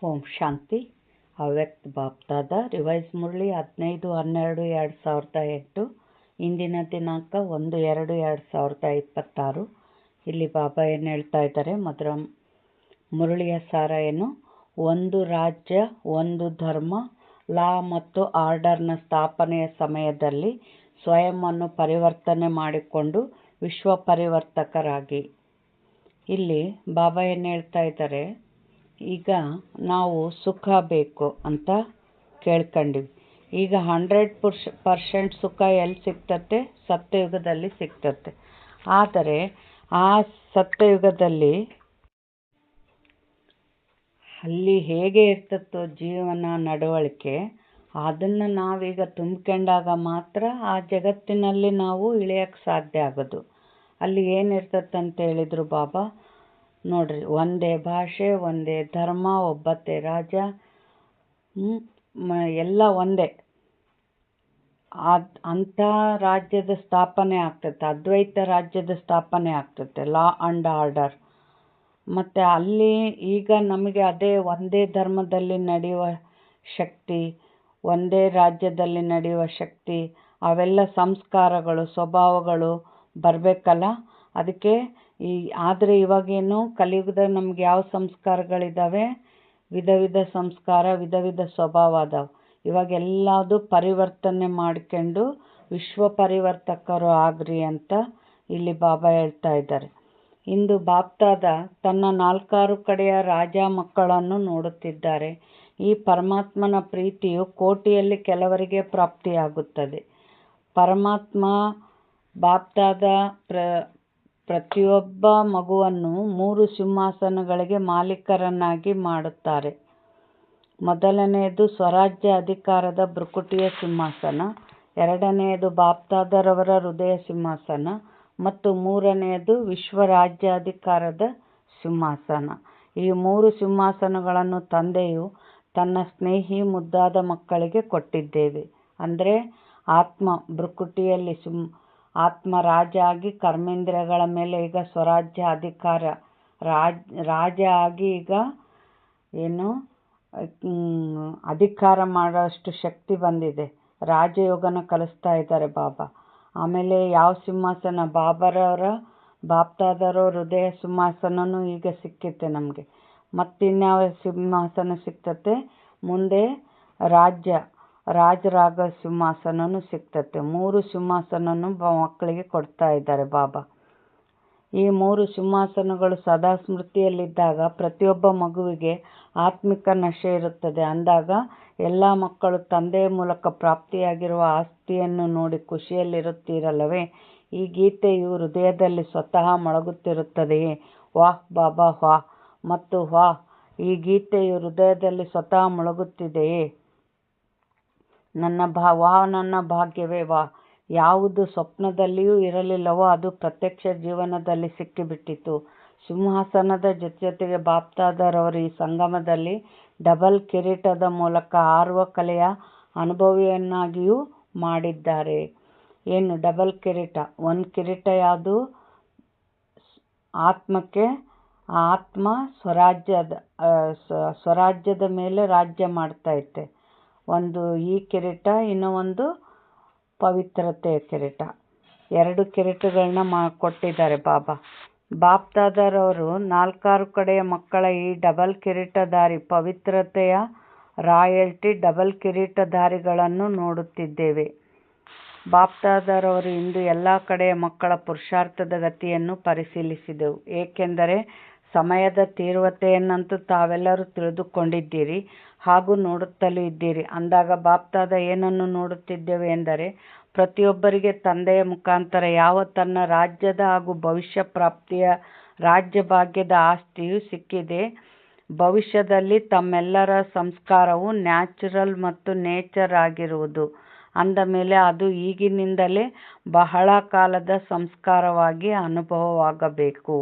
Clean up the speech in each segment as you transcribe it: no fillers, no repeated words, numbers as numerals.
ಓಂ ಶಾಂತಿ. ಅವ್ಯಕ್ತ ಬಾಪ್ದಾದ ರಿವೈಸ್ ಮುರಳಿ 15/12/2008. ಇಂದಿನ ದಿನಾಂಕ 1/2/2026. ಇಲ್ಲಿ ಬಾಬಾ ಏನು ಹೇಳ್ತಾ ಇದ್ದಾರೆ, ಮಧುರ ಮುರಳಿಯ ಸಾರ ಏನು? ಒಂದು ರಾಜ್ಯ, ಒಂದು ಧರ್ಮ, ಲಾ ಮತ್ತು ಆರ್ಡರ್ನ ಸ್ಥಾಪನೆಯ ಸಮಯದಲ್ಲಿ ಸ್ವಯಂವನ್ನು ಪರಿವರ್ತನೆ ಮಾಡಿಕೊಂಡು ವಿಶ್ವ ಪರಿವರ್ತಕರಾಗಿ. ಇಲ್ಲಿ ಬಾಬಾ ಏನು ಹೇಳ್ತಾ ಇದ್ದಾರೆ, ಈಗ ನಾವು ಸುಖ ಬೇಕು ಅಂತ ಕೇಳ್ಕೊಂಡಿವಿ. ಈಗ 100% ಸುಖ ಎಲ್ಲಿ ಸಿಗ್ತತೆ? ಸತ್ಯಯುಗದಲ್ಲಿ ಸಿಗ್ತತೆ. ಆದರೆ ಆ ಸತ್ಯಯುಗದಲ್ಲಿ ಅಲ್ಲಿ ಹೇಗೆ ಇರ್ತತ್ತೋ ಜೀವನ ನಡವಳಿಕೆ, ಅದನ್ನು ನಾವೀಗ ತುಂಬ್ಕೊಂಡಾಗ ಮಾತ್ರ ಆ ಜಗತ್ತಿನಲ್ಲಿ ನಾವು ಇಳಿಯಕ್ಕೆ ಸಾಧ್ಯ ಆಗೋದು. ಅಲ್ಲಿ ಏನಿರ್ತತ್ತಂತ ಹೇಳಿದರು ಬಾಬಾ, ನೋಡ್ರಿ, ಒಂದೇ ಭಾಷೆ, ಒಂದೇ ಧರ್ಮ, ಒಬ್ಬತ್ತೇ ರಾಜ, ಎಲ್ಲ ಒಂದೇ. ಅಂಥ ರಾಜ್ಯದ ಸ್ಥಾಪನೆ ಆಗ್ತದೆ, ಅದ್ವೈತ ರಾಜ್ಯದ ಸ್ಥಾಪನೆ ಆಗ್ತದೆ, ಲಾ ಆ್ಯಂಡ್ ಆರ್ಡರ್. ಮತ್ತು ಅಲ್ಲಿ ಈಗ ನಮಗೆ ಅದೇ ಒಂದೇ ಧರ್ಮದಲ್ಲಿ ನಡೆಯುವ ಶಕ್ತಿ, ಒಂದೇ ರಾಜ್ಯದಲ್ಲಿ ನಡೆಯುವ ಶಕ್ತಿ, ಅವೆಲ್ಲ ಸಂಸ್ಕಾರಗಳು, ಸ್ವಭಾವಗಳು ಬರಬೇಕಲ್ಲ. ಅದಕ್ಕೆ ಆದರೆ ಇವಾಗೇನು ಕಲಿಯುಗದಾಗ ನಮ್ಗೆ ಯಾವ ಸಂಸ್ಕಾರಗಳಿದ್ದಾವೆ? ವಿಧ ವಿಧ ಸಂಸ್ಕಾರ, ವಿಧ ವಿಧ ಸ್ವಭಾವ ಅದಾವೆ. ಇವಾಗೆಲ್ಲದು ಪರಿವರ್ತನೆ ಮಾಡ್ಕೊಂಡು ವಿಶ್ವ ಪರಿವರ್ತಕರು ಆಗ್ರಿ ಅಂತ ಇಲ್ಲಿ ಬಾಬಾ ಹೇಳ್ತಾ ಇದ್ದಾರೆ. ಇಂದು ಬಾಪ್ದಾದ ತನ್ನ 4 ಕಡೆಯ ರಾಜ ಮಕ್ಕಳನ್ನು ನೋಡುತ್ತಿದ್ದಾರೆ. ಈ ಪರಮಾತ್ಮನ ಪ್ರೀತಿಯು ಕೋಟಿಯಲ್ಲಿ ಕೆಲವರಿಗೆ ಪ್ರಾಪ್ತಿಯಾಗುತ್ತದೆ. ಪರಮಾತ್ಮ ಬಾಪ್ದಾದ ಪ್ರತಿಯೊಬ್ಬ ಮಗುವನ್ನು 3 ಸಿಂಹಾಸನಗಳಿಗೆ ಮಾಲೀಕರನ್ನಾಗಿ ಮಾಡುತ್ತಾರೆ. ಮೊದಲನೆಯದು ಸ್ವರಾಜ್ಯ ಅಧಿಕಾರದ ಭೃಕುಟಿಯ ಸಿಂಹಾಸನ, ಎರಡನೆಯದು ಬಾಪ್ದಾದರವರ ಹೃದಯ ಸಿಂಹಾಸನ ಮತ್ತು ಮೂರನೆಯದು ವಿಶ್ವರಾಜ್ಯಾಧಿಕಾರದ ಸಿಂಹಾಸನ. ಈ 3 ಸಿಂಹಾಸನಗಳನ್ನು ತಂದೆಯು ತನ್ನ ಸ್ನೇಹಿ ಮುದ್ದಾದ ಮಕ್ಕಳಿಗೆ ಕೊಟ್ಟಿದ್ದೇವೆ. ಅಂದರೆ ಆತ್ಮ ಭೃಕುಟಿಯಲ್ಲಿ ಆತ್ಮ ರಾಜ ಆಗಿ ಕರ್ಮೇಂದ್ರಿಯಗಳ ಮೇಲೆ ಈಗ ಸ್ವರಾಜ್ಯ ಅಧಿಕಾರ, ರಾಜ ಆಗಿ ಈಗ ಏನು ಅಧಿಕಾರ ಮಾಡೋಷ್ಟು ಶಕ್ತಿ ಬಂದಿದೆ. ರಾಜಯೋಗನ ಕಲಿಸ್ತಾ ಇದ್ದಾರೆ ಬಾಬಾ. ಆಮೇಲೆ ಯಾವ ಸಿಂಹಾಸನ? ಬಾಪ್ದಾದರ ಹೃದಯ ಸಿಂಹಾಸನನೂ ಈಗ ಸಿಕ್ಕಿತ್ತೆ ನಮಗೆ. ಮತ್ತಿನ್ಯಾವ ಸಿಂಹಾಸನ ಸಿಗ್ತತೆ? ಮುಂದೆ ರಾಜರಾಗ ಸಿಂಹಾಸನನೂ ಸಿಗ್ತತೆ. 3 ಸಿಂಹಾಸನನೂ ಮಕ್ಕಳಿಗೆ ಕೊಡ್ತಾ ಇದ್ದಾರೆ ಬಾಬಾ. ಈ 3 ಸಿಂಹಾಸನಗಳು ಸದಾ ಸ್ಮೃತಿಯಲ್ಲಿದ್ದಾಗ ಪ್ರತಿಯೊಬ್ಬ ಮಗುವಿಗೆ ಆತ್ಮಿಕ ನಶೆ ಇರುತ್ತದೆ. ಅಂದಾಗ ಎಲ್ಲ ಮಕ್ಕಳು ತಂದೆಯ ಮೂಲಕ ಪ್ರಾಪ್ತಿಯಾಗಿರುವ ಆಸ್ತಿಯನ್ನು ನೋಡಿ ಖುಷಿಯಲ್ಲಿರುತ್ತೀರಲ್ಲವೇ? ಈ ಗೀತೆಯು ಹೃದಯದಲ್ಲಿ ಸ್ವತಃ ಮೊಳಗುತ್ತಿರುತ್ತದೆಯೇ? ವಾಹ್ ಬಾಬಾ ವಾಹ್ ಮತ್ತು ವಾಹ್. ಈ ಗೀತೆಯು ಹೃದಯದಲ್ಲಿ ಸ್ವತಃ ಮೊಳಗುತ್ತಿದೆಯೇ? ನನ್ನ ಭಾಗ್ಯವೇ ವಾಹ್. ಯಾವುದು ಸ್ವಪ್ನದಲ್ಲಿಯೂ ಇರಲಿಲ್ಲವೋ ಅದು ಪ್ರತ್ಯಕ್ಷ ಜೀವನದಲ್ಲಿ ಸಿಕ್ಕಿಬಿಟ್ಟಿತು. ಸಿಂಹಾಸನದ ಜೊತೆಗೆ ಬಾಪ್ದಾದರವರು ಈ ಸಂಗಮದಲ್ಲಿ ಡಬಲ್ ಕಿರೀಟದ ಮೂಲಕ ಹಾರುವ ಕಲೆಯ ಅನುಭವಿಯನ್ನಾಗಿಯೂ ಮಾಡಿದ್ದಾರೆ. ಏನು ಡಬಲ್ ಕಿರೀಟ? ಒಂದು ಕಿರೀಟ ಯಾವುದು? ಆತ್ಮಕ್ಕೆ. ಆತ್ಮ ಸ್ವರಾಜ್ಯದ ಮೇಲೆ ರಾಜ್ಯ ಮಾಡ್ತಾ ಇತ್ತೆ. ಒಂದು ಈ ಕಿರೀಟ, ಇನ್ನೂ ಒಂದು ಪವಿತ್ರತೆಯ ಕಿರೀಟ. 2 ಕಿರೀಟಗಳನ್ನ ಕೊಟ್ಟಿದ್ದಾರೆ ಬಾಬಾ. ಬಾಪ್ದಾದರವರು 4 ಕಡೆಯ ಮಕ್ಕಳ ಈ ಡಬಲ್ ಕಿರೀಟಧಾರಿ ಪವಿತ್ರತೆಯ ರಾಯಲ್ಟಿ ಡಬಲ್ ಕಿರೀಟಧಾರಿಗಳನ್ನು ನೋಡುತ್ತಿದ್ದೇವೆ. ಬಾಪ್ದಾದರವರು ಇಂದು ಎಲ್ಲ ಕಡೆಯ ಮಕ್ಕಳ ಪುರುಷಾರ್ಥದ ಗತಿಯನ್ನು ಪರಿಶೀಲಿಸಿದೆವು. ಏಕೆಂದರೆ ಸಮಯದ ತೀವ್ರತೆಯನ್ನಂತೂ ತಾವೆಲ್ಲರೂ ತಿಳಿದುಕೊಂಡಿದ್ದೀರಿ ಹಾಗೂ ನೋಡುತ್ತಲೂ ಇದ್ದೀರಿ. ಅಂದಾಗ ಬಾಪ್ದಾದ ಏನನ್ನು ನೋಡುತ್ತಿದ್ದೇವೆ ಎಂದರೆ, ಪ್ರತಿಯೊಬ್ಬರಿಗೆ ತಂದೆಯ ಮುಖಾಂತರ ಯಾವ ತನ್ನ ರಾಜ್ಯದ ಹಾಗೂ ಭವಿಷ್ಯ ಪ್ರಾಪ್ತಿಯ ರಾಜ್ಯ ಭಾಗ್ಯದ ಆಸ್ತಿಯು ಸಿಕ್ಕಿದೆ. ಭವಿಷ್ಯದಲ್ಲಿ ತಮ್ಮೆಲ್ಲರ ಸಂಸ್ಕಾರವು ನ್ಯಾಚುರಲ್ ಮತ್ತು ನೇಚರ್ ಆಗಿರುವುದು. ಅಂದ ಮೇಲೆ ಅದು ಈಗಿನಿಂದಲೇ ಬಹಳ ಕಾಲದ ಸಂಸ್ಕಾರವಾಗಿ ಅನುಭವವಾಗಬೇಕು.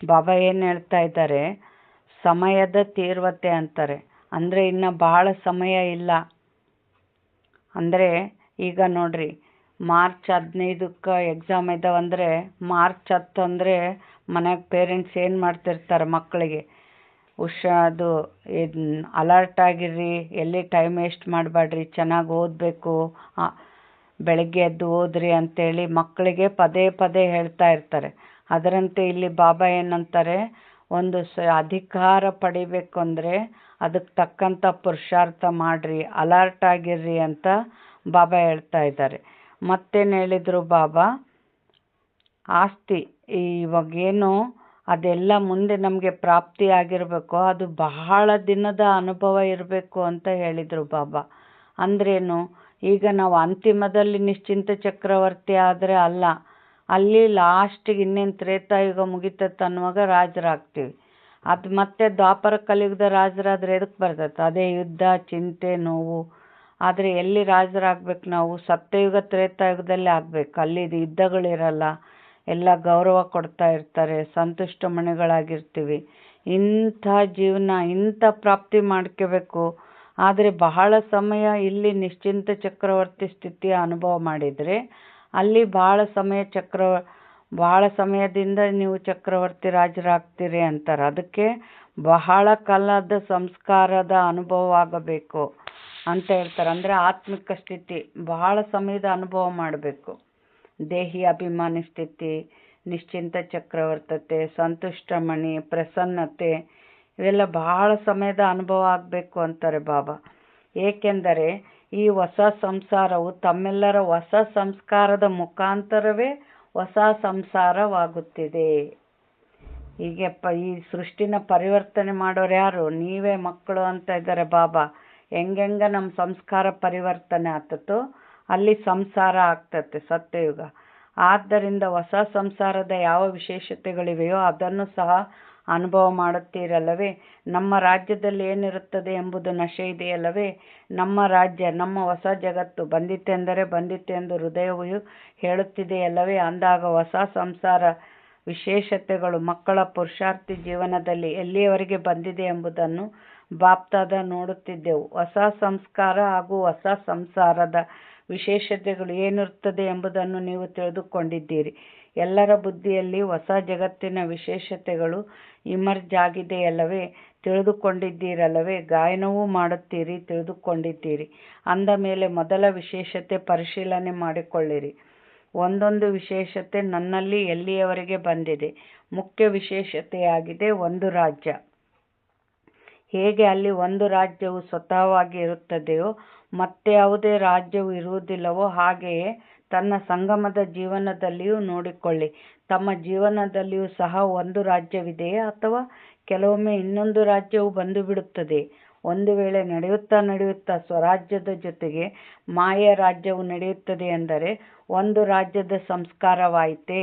ಬಾಬಾ ಏನು ಹೇಳ್ತಾ ಇದ್ದಾರೆ? ಸಮಯದ ತೀವ್ರತೆ ಅಂತಾರೆ. ಅಂದರೆ ಇನ್ನು ಬಹಳ ಸಮಯ ಇಲ್ಲ. ಅಂದರೆ ಈಗ ನೋಡ್ರಿ, ಮಾರ್ಚ್ 15ಕ್ಕೆ ಎಕ್ಸಾಮ್ ಇದ್ದಾವಂದರೆ ಮಾರ್ಚ್ 10 ಅಂದರೆ ಮನೆಗೆ ಪೇರೆಂಟ್ಸ್ ಏನು ಮಾಡ್ತಿರ್ತಾರೆ? ಮಕ್ಕಳಿಗೆ ಅದು ಅಲರ್ಟ್ ಆಗಿರ್ರಿ, ಎಲ್ಲಿ ಟೈಮ್ ವೇಸ್ಟ್ ಮಾಡಬೇಡ್ರಿ, ಚೆನ್ನಾಗಿ ಓದಬೇಕು, ಬೆಳಗ್ಗೆ ಎದ್ದು ಓದ್ರಿ ಅಂತೇಳಿ ಮಕ್ಕಳಿಗೆ ಪದೇ ಪದೇ ಹೇಳ್ತಾ ಇರ್ತಾರೆ. ಅದರಂತೆ ಇಲ್ಲಿ ಬಾಬಾ ಏನಂತಾರೆ, ಒಂದು ಅಧಿಕಾರ ಪಡಿಬೇಕು ಅಂದರೆ ಅದಕ್ಕೆ ತಕ್ಕಂಥ ಪುರುಷಾರ್ಥ ಮಾಡ್ರಿ, ಅಲರ್ಟ್ ಆಗಿರ್ರಿ ಅಂತ ಬಾಬಾ ಹೇಳ್ತಾ ಇದ್ದಾರೆ. ಮತ್ತೇನು ಹೇಳಿದರು ಬಾಬಾ, ಆಸ್ತಿ ಇವಾಗೇನು ಅದೆಲ್ಲ ಮುಂದೆ ನಮಗೆ ಪ್ರಾಪ್ತಿ ಆಗಿರಬೇಕು, ಅದು ಬಹಳ ದಿನದ ಅನುಭವ ಇರಬೇಕು ಅಂತ ಹೇಳಿದರು ಬಾಬಾ. ಅಂದ್ರೇನು, ಈಗ ನಾವು ಅಂತಿಮದಲ್ಲಿ ನಿಶ್ಚಿಂತ ಚಕ್ರವರ್ತಿ ಆದರೆ ಅಲ್ಲ, ಅಲ್ಲಿ ಲಾಸ್ಟಿಗೆ ಇನ್ನೇನು ತ್ರೇತಾಯುಗ ಮುಗಿತತ್ತೆ ಅನ್ನುವಾಗ ರಾಜರಾಗ್ತೀವಿ. ಅದು ಮತ್ತೆ ದ್ವಾಪರ ಕಲಿಯುಗದ ರಾಜರಾದ್ರೆ ಎದಕ್ಕೆ ಬರ್ತೈತೆ? ಅದೇ ಯುದ್ಧ, ಚಿಂತೆ, ನೋವು. ಆದರೆ ಎಲ್ಲಿ ರಾಜರಾಗ್ಬೇಕು ನಾವು? ಸತ್ಯಯುಗ ತ್ರೇತಾಯುಗದಲ್ಲಿ ಆಗ್ಬೇಕು. ಅಲ್ಲಿ ಯುದ್ಧಗಳಿರಲ್ಲ, ಎಲ್ಲ ಗೌರವ ಕೊಡ್ತಾ ಇರ್ತಾರೆ, ಸಂತುಷ್ಟ ಮಣಿಗಳಾಗಿರ್ತೀವಿ. ಇಂಥ ಜೀವನ, ಇಂಥ ಪ್ರಾಪ್ತಿ ಮಾಡ್ಕೋಬೇಕು. ಆದರೆ ಬಹಳ ಸಮಯ ಇಲ್ಲಿ ನಿಶ್ಚಿಂತ ಚಕ್ರವರ್ತಿ ಸ್ಥಿತಿಯ ಅನುಭವ ಮಾಡಿದರೆ ಅಲ್ಲಿ ಬಹಳ ಸಮಯದಿಂದ ನೀವು ಚಕ್ರವರ್ತಿ ರಾಜರಾಗ್ತೀರಿ ಅಂತಾರೆ. ಅದಕ್ಕೆ ಬಹಳ ಕಾಲದ ಸಂಸ್ಕಾರದ ಅನುಭವ ಆಗಬೇಕು ಅಂತ ಹೇಳ್ತಾರೆ. ಅಂದರೆ ಆತ್ಮಿಕ ಸ್ಥಿತಿ ಬಹಳ ಸಮಯದ ಅನುಭವ ಮಾಡಬೇಕು. ದೇಹಿ ಅಭಿಮಾನಿ ಸ್ಥಿತಿ, ನಿಶ್ಚಿಂತ ಚಕ್ರವರ್ತತೆ, ಸಂತುಷ್ಟಮಣಿ, ಪ್ರಸನ್ನತೆ, ಇವೆಲ್ಲ ಬಹಳ ಸಮಯದ ಅನುಭವ ಆಗಬೇಕು ಅಂತಾರೆ ಬಾಬಾ. ಏಕೆಂದರೆ ಈ ಹೊಸ ಸಂಸಾರವು ತಮ್ಮೆಲ್ಲರ ಹೊಸ ಸಂಸ್ಕಾರದ ಮುಖಾಂತರವೇ ಹೊಸ ಸಂಸಾರವಾಗುತ್ತಿದೆ. ಹೀಗೆಪ್ಪ ಈ ಸೃಷ್ಟಿನ ಪರಿವರ್ತನೆ ಮಾಡೋರು ಯಾರು? ನೀವೇ ಮಕ್ಕಳು ಅಂತ ಇದ್ದಾರೆ ಬಾಬಾ. ಹೆಂಗೆಂಗ ನಮ್ಮ ಸಂಸ್ಕಾರ ಪರಿವರ್ತನೆ ಆಗ್ತತೋ ಅಲ್ಲಿ ಸಂಸಾರ ಆಗ್ತತೆ ಸತ್ಯಯುಗ. ಆದ್ದರಿಂದ ಹೊಸ ಸಂಸಾರದ ಯಾವ ವಿಶೇಷತೆಗಳಿವೆಯೋ ಅದನ್ನು ಸಹ ಅನುಭವ ಮಾಡುತ್ತೀರಲ್ಲವೇ? ನಮ್ಮ ರಾಜ್ಯದಲ್ಲಿ ಏನಿರುತ್ತದೆ ಎಂಬುದು ನಶೆ ಇದೆಯಲ್ಲವೇ? ನಮ್ಮ ರಾಜ್ಯ, ನಮ್ಮ ಹೊಸ ಜಗತ್ತು ಬಂದಿತೆಂದರೆ ಬಂದಿತೆ ಎಂದು ಹೃದಯವು ಹೇಳುತ್ತಿದೆಯಲ್ಲವೇ? ಅಂದಾಗ ಹೊಸ ಸಂಸಾರ ವಿಶೇಷತೆಗಳು ಮಕ್ಕಳ ಪುರುಷಾರ್ಥಿ ಜೀವನದಲ್ಲಿ ಎಲ್ಲಿಯವರೆಗೆ ಬಂದಿದೆ ಎಂಬುದನ್ನು ಬಾಪ್ತಾದ ನೋಡುತ್ತಿದ್ದೆವು. ಹೊಸ ಸಂಸ್ಕಾರ ಹಾಗೂ ಹೊಸ ಸಂಸಾರದ ವಿಶೇಷತೆಗಳು ಏನಿರುತ್ತದೆ ಎಂಬುದನ್ನು ನೀವು ತಿಳಿದುಕೊಂಡಿದ್ದೀರಿ. ಎಲ್ಲರ ಬುದ್ಧಿಯಲ್ಲಿ ಹೊಸ ಜಗತ್ತಿನ ವಿಶೇಷತೆಗಳು ಇಮರ್ಜ್ ಆಗಿದೆಯಲ್ಲವೇ? ತಿಳಿದುಕೊಂಡಿದ್ದೀರಲ್ಲವೇ? ಗಾಯನವೂ ಮಾಡುತ್ತೀರಿ, ತಿಳಿದುಕೊಂಡಿದ್ದೀರಿ. ಅಂದ ಮೇಲೆ ಮೊದಲ ವಿಶೇಷತೆ ಪರಿಶೀಲನೆ ಮಾಡಿಕೊಳ್ಳಿರಿ. ಒಂದೊಂದು ವಿಶೇಷತೆ ನನ್ನಲ್ಲಿ ಎಲ್ಲಿಯವರೆಗೆ ಬಂದಿದೆ. ಮುಖ್ಯ ವಿಶೇಷತೆಯಾಗಿದೆ ಒಂದು ರಾಜ್ಯ. ಹೇಗೆ ಅಲ್ಲಿ ಒಂದು ರಾಜ್ಯವು ಸ್ವತಃವಾಗಿ ಇರುತ್ತದೆಯೋ ಮತ್ತೆ ಯಾವುದೇ ರಾಜ್ಯವು ಇರುವುದಿಲ್ಲವೋ ಹಾಗೆಯೇ ತನ್ನ ಸಂಗಮದ ಜೀವನದಲ್ಲಿಯೂ ನೋಡಿಕೊಳ್ಳಿ. ತಮ್ಮ ಜೀವನದಲ್ಲಿಯೂ ಸಹ ಒಂದು ರಾಜ್ಯವಿದೆಯೇ ಅಥವಾ ಕೆಲವೊಮ್ಮೆ ಇನ್ನೊಂದು ರಾಜ್ಯವು ಬಂದು ಬಿಡುತ್ತದೆ. ಒಂದು ವೇಳೆ ನಡೆಯುತ್ತಾ ಸ್ವರಾಜ್ಯದ ಜೊತೆಗೆ ಮಾಯೆಯ ರಾಜ್ಯವು ನಡೆಯುತ್ತದೆ ಎಂದರೆ ಒಂದು ರಾಜ್ಯದ ಸಂಸ್ಕಾರವಾಯಿತೇ?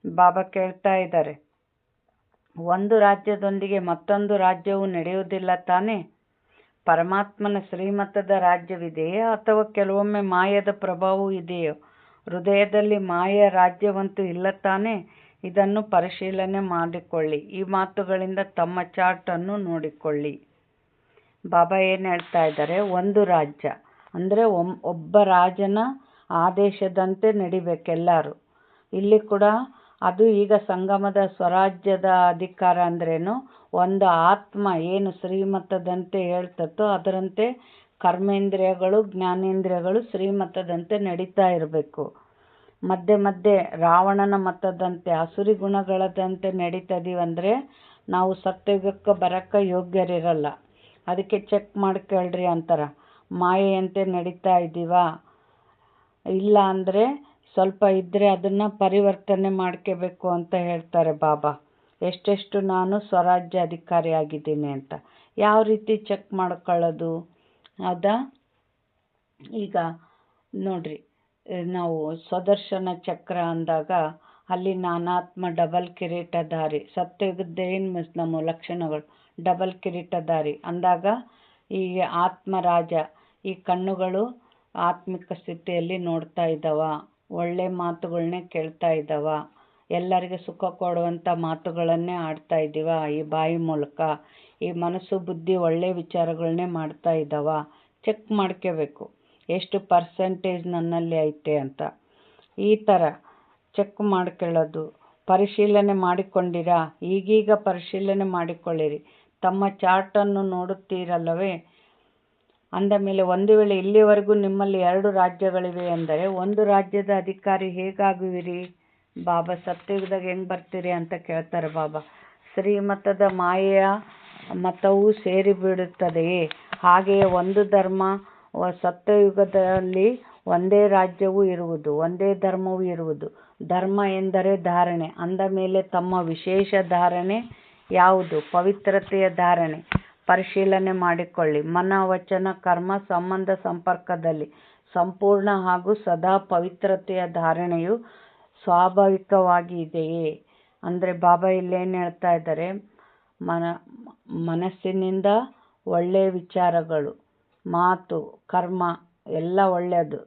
ಬಾಬಾ ಕೇಳ್ತಾ ಇದ್ದಾರೆ, ಒಂದು ರಾಜ್ಯದೊಂದಿಗೆ ಮತ್ತೊಂದು ರಾಜ್ಯವು ನಡೆಯುವುದಿಲ್ಲ ತಾನೇ? ಪರಮಾತ್ಮನ ಶ್ರೀಮತದ ರಾಜ್ಯವಿದೆಯೇ ಅಥವಾ ಕೆಲವೊಮ್ಮೆ ಮಾಯದ ಪ್ರಭಾವವೂ ಇದೆಯೋ? ಹೃದಯದಲ್ಲಿ ಮಾಯೆಯ ರಾಜ್ಯವಂತೂ ಇಲ್ಲ ತಾನೇ? ಇದನ್ನು ಪರಿಶೀಲನೆ ಮಾಡಿಕೊಳ್ಳಿ. ಈ ಮಾತುಗಳಿಂದ ತಮ್ಮ ಚಾರ್ಟನ್ನು ನೋಡಿಕೊಳ್ಳಿ. ಬಾಬಾ ಏನು ಹೇಳ್ತಾ ಇದ್ದಾರೆ? ಒಂದು ರಾಜ್ಯ ಅಂದರೆ ಒಬ್ಬ ರಾಜನ ಆದೇಶದಂತೆ ನಡಿಬೇಕೆಲ್ಲರೂ. ಇಲ್ಲಿ ಕೂಡ ಅದು ಈಗ ಸಂಗಮದ ಸ್ವರಾಜ್ಯದ ಅಧಿಕಾರ ಅಂದ್ರೇನು? ಒಂದು ಆತ್ಮ ಏನು ಶ್ರೀಮತದಂತೆ ಹೇಳ್ತತೋ ಅದರಂತೆ ಕರ್ಮೇಂದ್ರಿಯಗಳು, ಜ್ಞಾನೇಂದ್ರಿಯಗಳು ಶ್ರೀಮತದಂತೆ ನಡೀತಾ ಇರಬೇಕು. ಮಧ್ಯೆ ರಾವಣನ ಮತದಂತೆ ಅಸುರಿ ಗುಣಗಳದಂತೆ ನಡೀತದೀವಂದರೆ ನಾವು ಸತ್ಯಯುಗಕ್ಕೆ ಬರೋಕ್ಕೆ ಯೋಗ್ಯರಿರಲ್ಲ. ಅದಕ್ಕೆ ಚೆಕ್ ಮಾಡ್ಕೊಳ್ರಿ ಅಂತಾರೆ. ಮಾಯೆಯಂತೆ ನಡೀತಾ ಇದ್ದೀವಾ? ಇಲ್ಲ ಅಂದರೆ ಸ್ವಲ್ಪ ಇದ್ದರೆ ಅದನ್ನು ಪರಿವರ್ತನೆ ಮಾಡ್ಕೋಬೇಕು ಅಂತ ಹೇಳ್ತಾರೆ ಬಾಬಾ. ಎಷ್ಟೆಷ್ಟು ನಾನು ಸ್ವರಾಜ್ಯ ಅಧಿಕಾರಿಯಾಗಿದ್ದೀನಿ ಅಂತ ಯಾವ ರೀತಿ ಚೆಕ್ ಮಾಡ್ಕೊಳ್ಳೋದು? ಹೌದಾ? ಈಗ ನೋಡ್ರಿ, ನಾವು ಸ್ವದರ್ಶನ ಚಕ್ರ ಅಂದಾಗ ಅಲ್ಲಿ ನಾನಾತ್ಮ ಡಬಲ್ ಕಿರೀಟಧಾರಿ, ಸತ್ಯಯುಗದ್ದೇನು ನಮ್ಮ ಲಕ್ಷಣಗಳು? ಡಬಲ್ ಕಿರೀಟಧಾರಿ ಅಂದಾಗ ಈ ಆತ್ಮರಾಜ, ಈ ಕಣ್ಣುಗಳು ಆತ್ಮಿಕ ಸ್ಥಿತಿಯಲ್ಲಿ ನೋಡ್ತಾ ಇದ್ದಾವ, ಒಳ್ಳೆ ಮಾತುಗಳನ್ನೇ ಕೇಳ್ತಾ ಇದ್ದಾವ, ಎಲ್ಲರಿಗೆ ಸುಖ ಕೊಡುವಂಥ ಮಾತುಗಳನ್ನೇ ಆಡ್ತಾ ಇದ್ದೀವ, ಈ ಬಾಯಿ ಮೂಲಕ ಈ ಮನಸ್ಸು ಬುದ್ಧಿ ಒಳ್ಳೆ ವಿಚಾರಗಳನ್ನೇ ಮಾಡ್ತಾ ಇದ್ದಾವ. ಚೆಕ್ ಮಾಡ್ಕೋಬೇಕು ಎಷ್ಟು ಪರ್ಸೆಂಟೇಜ್ ನನ್ನಲ್ಲಿ ಐತೆ ಅಂತ. ಈ ಥರ ಚೆಕ್ ಮಾಡ್ಕೊಳ್ಳೋದು. ಪರಿಶೀಲನೆ ಮಾಡಿಕೊಂಡಿರಾ? ಈಗೀಗ ಪರಿಶೀಲನೆ ಮಾಡಿಕೊಳ್ಳಿರಿ. ತಮ್ಮ ಚಾರ್ಟನ್ನು ನೋಡುತ್ತೀರಲ್ಲವೇ? ಅಂದ ಮೇಲೆ ಒಂದು ವೇಳೆ ಇಲ್ಲಿವರೆಗೂ ನಿಮ್ಮಲ್ಲಿ 2 ರಾಜ್ಯಗಳಿವೆ ಎಂದರೆ ಒಂದು ರಾಜ್ಯದ ಅಧಿಕಾರಿ ಹೇಗಾಗುವಿರಿ? ಬಾಬಾ ಸತ್ಯಯುಗದಾಗ ಹೆಂಗೆ ಬರ್ತೀರಿ ಅಂತ ಕೇಳ್ತಾರೆ ಬಾಬಾ. ಶ್ರೀಮತದ ಮಾಯೆಯ ಮತವೂ ಸೇರಿಬಿಡುತ್ತದೆಯೇ? ಹಾಗೆಯೇ ಒಂದು ಧರ್ಮ ಸತ್ಯಯುಗದಲ್ಲಿ ಒಂದೇ ರಾಜ್ಯವೂ ಇರುವುದು, ಒಂದೇ ಧರ್ಮವೂ ಇರುವುದು. ಧರ್ಮ ಎಂದರೆ ಧಾರಣೆ. ಅಂದ ಮೇಲೆ ತಮ್ಮ ವಿಶೇಷ ಧಾರಣೆ ಯಾವುದು? ಪವಿತ್ರತೆಯ ಧಾರಣೆ. ಪರಿಶೀಲನೆ ಮಾಡಿಕೊಳ್ಳಿ. ಮನ, ವಚನ, ಕರ್ಮ, ಸಂಬಂಧ, ಸಂಪರ್ಕದಲ್ಲಿ ಸಂಪೂರ್ಣ ಹಾಗೂ ಸದಾ ಪವಿತ್ರತೆಯ ಧಾರಣೆಯು ಸ್ವಾಭಾವಿಕವಾಗಿ ಇದೆಯೇ? ಅಂದರೆ ಬಾಬಾ ಇಲ್ಲೇನು ಹೇಳ್ತಾ ಇದ್ದಾರೆ, ಮನಸ್ಸಿನಿಂದ ಒಳ್ಳೆಯ ವಿಚಾರಗಳು, ಮಾತು, ಕರ್ಮ ಎಲ್ಲ ಒಳ್ಳೆಯದು,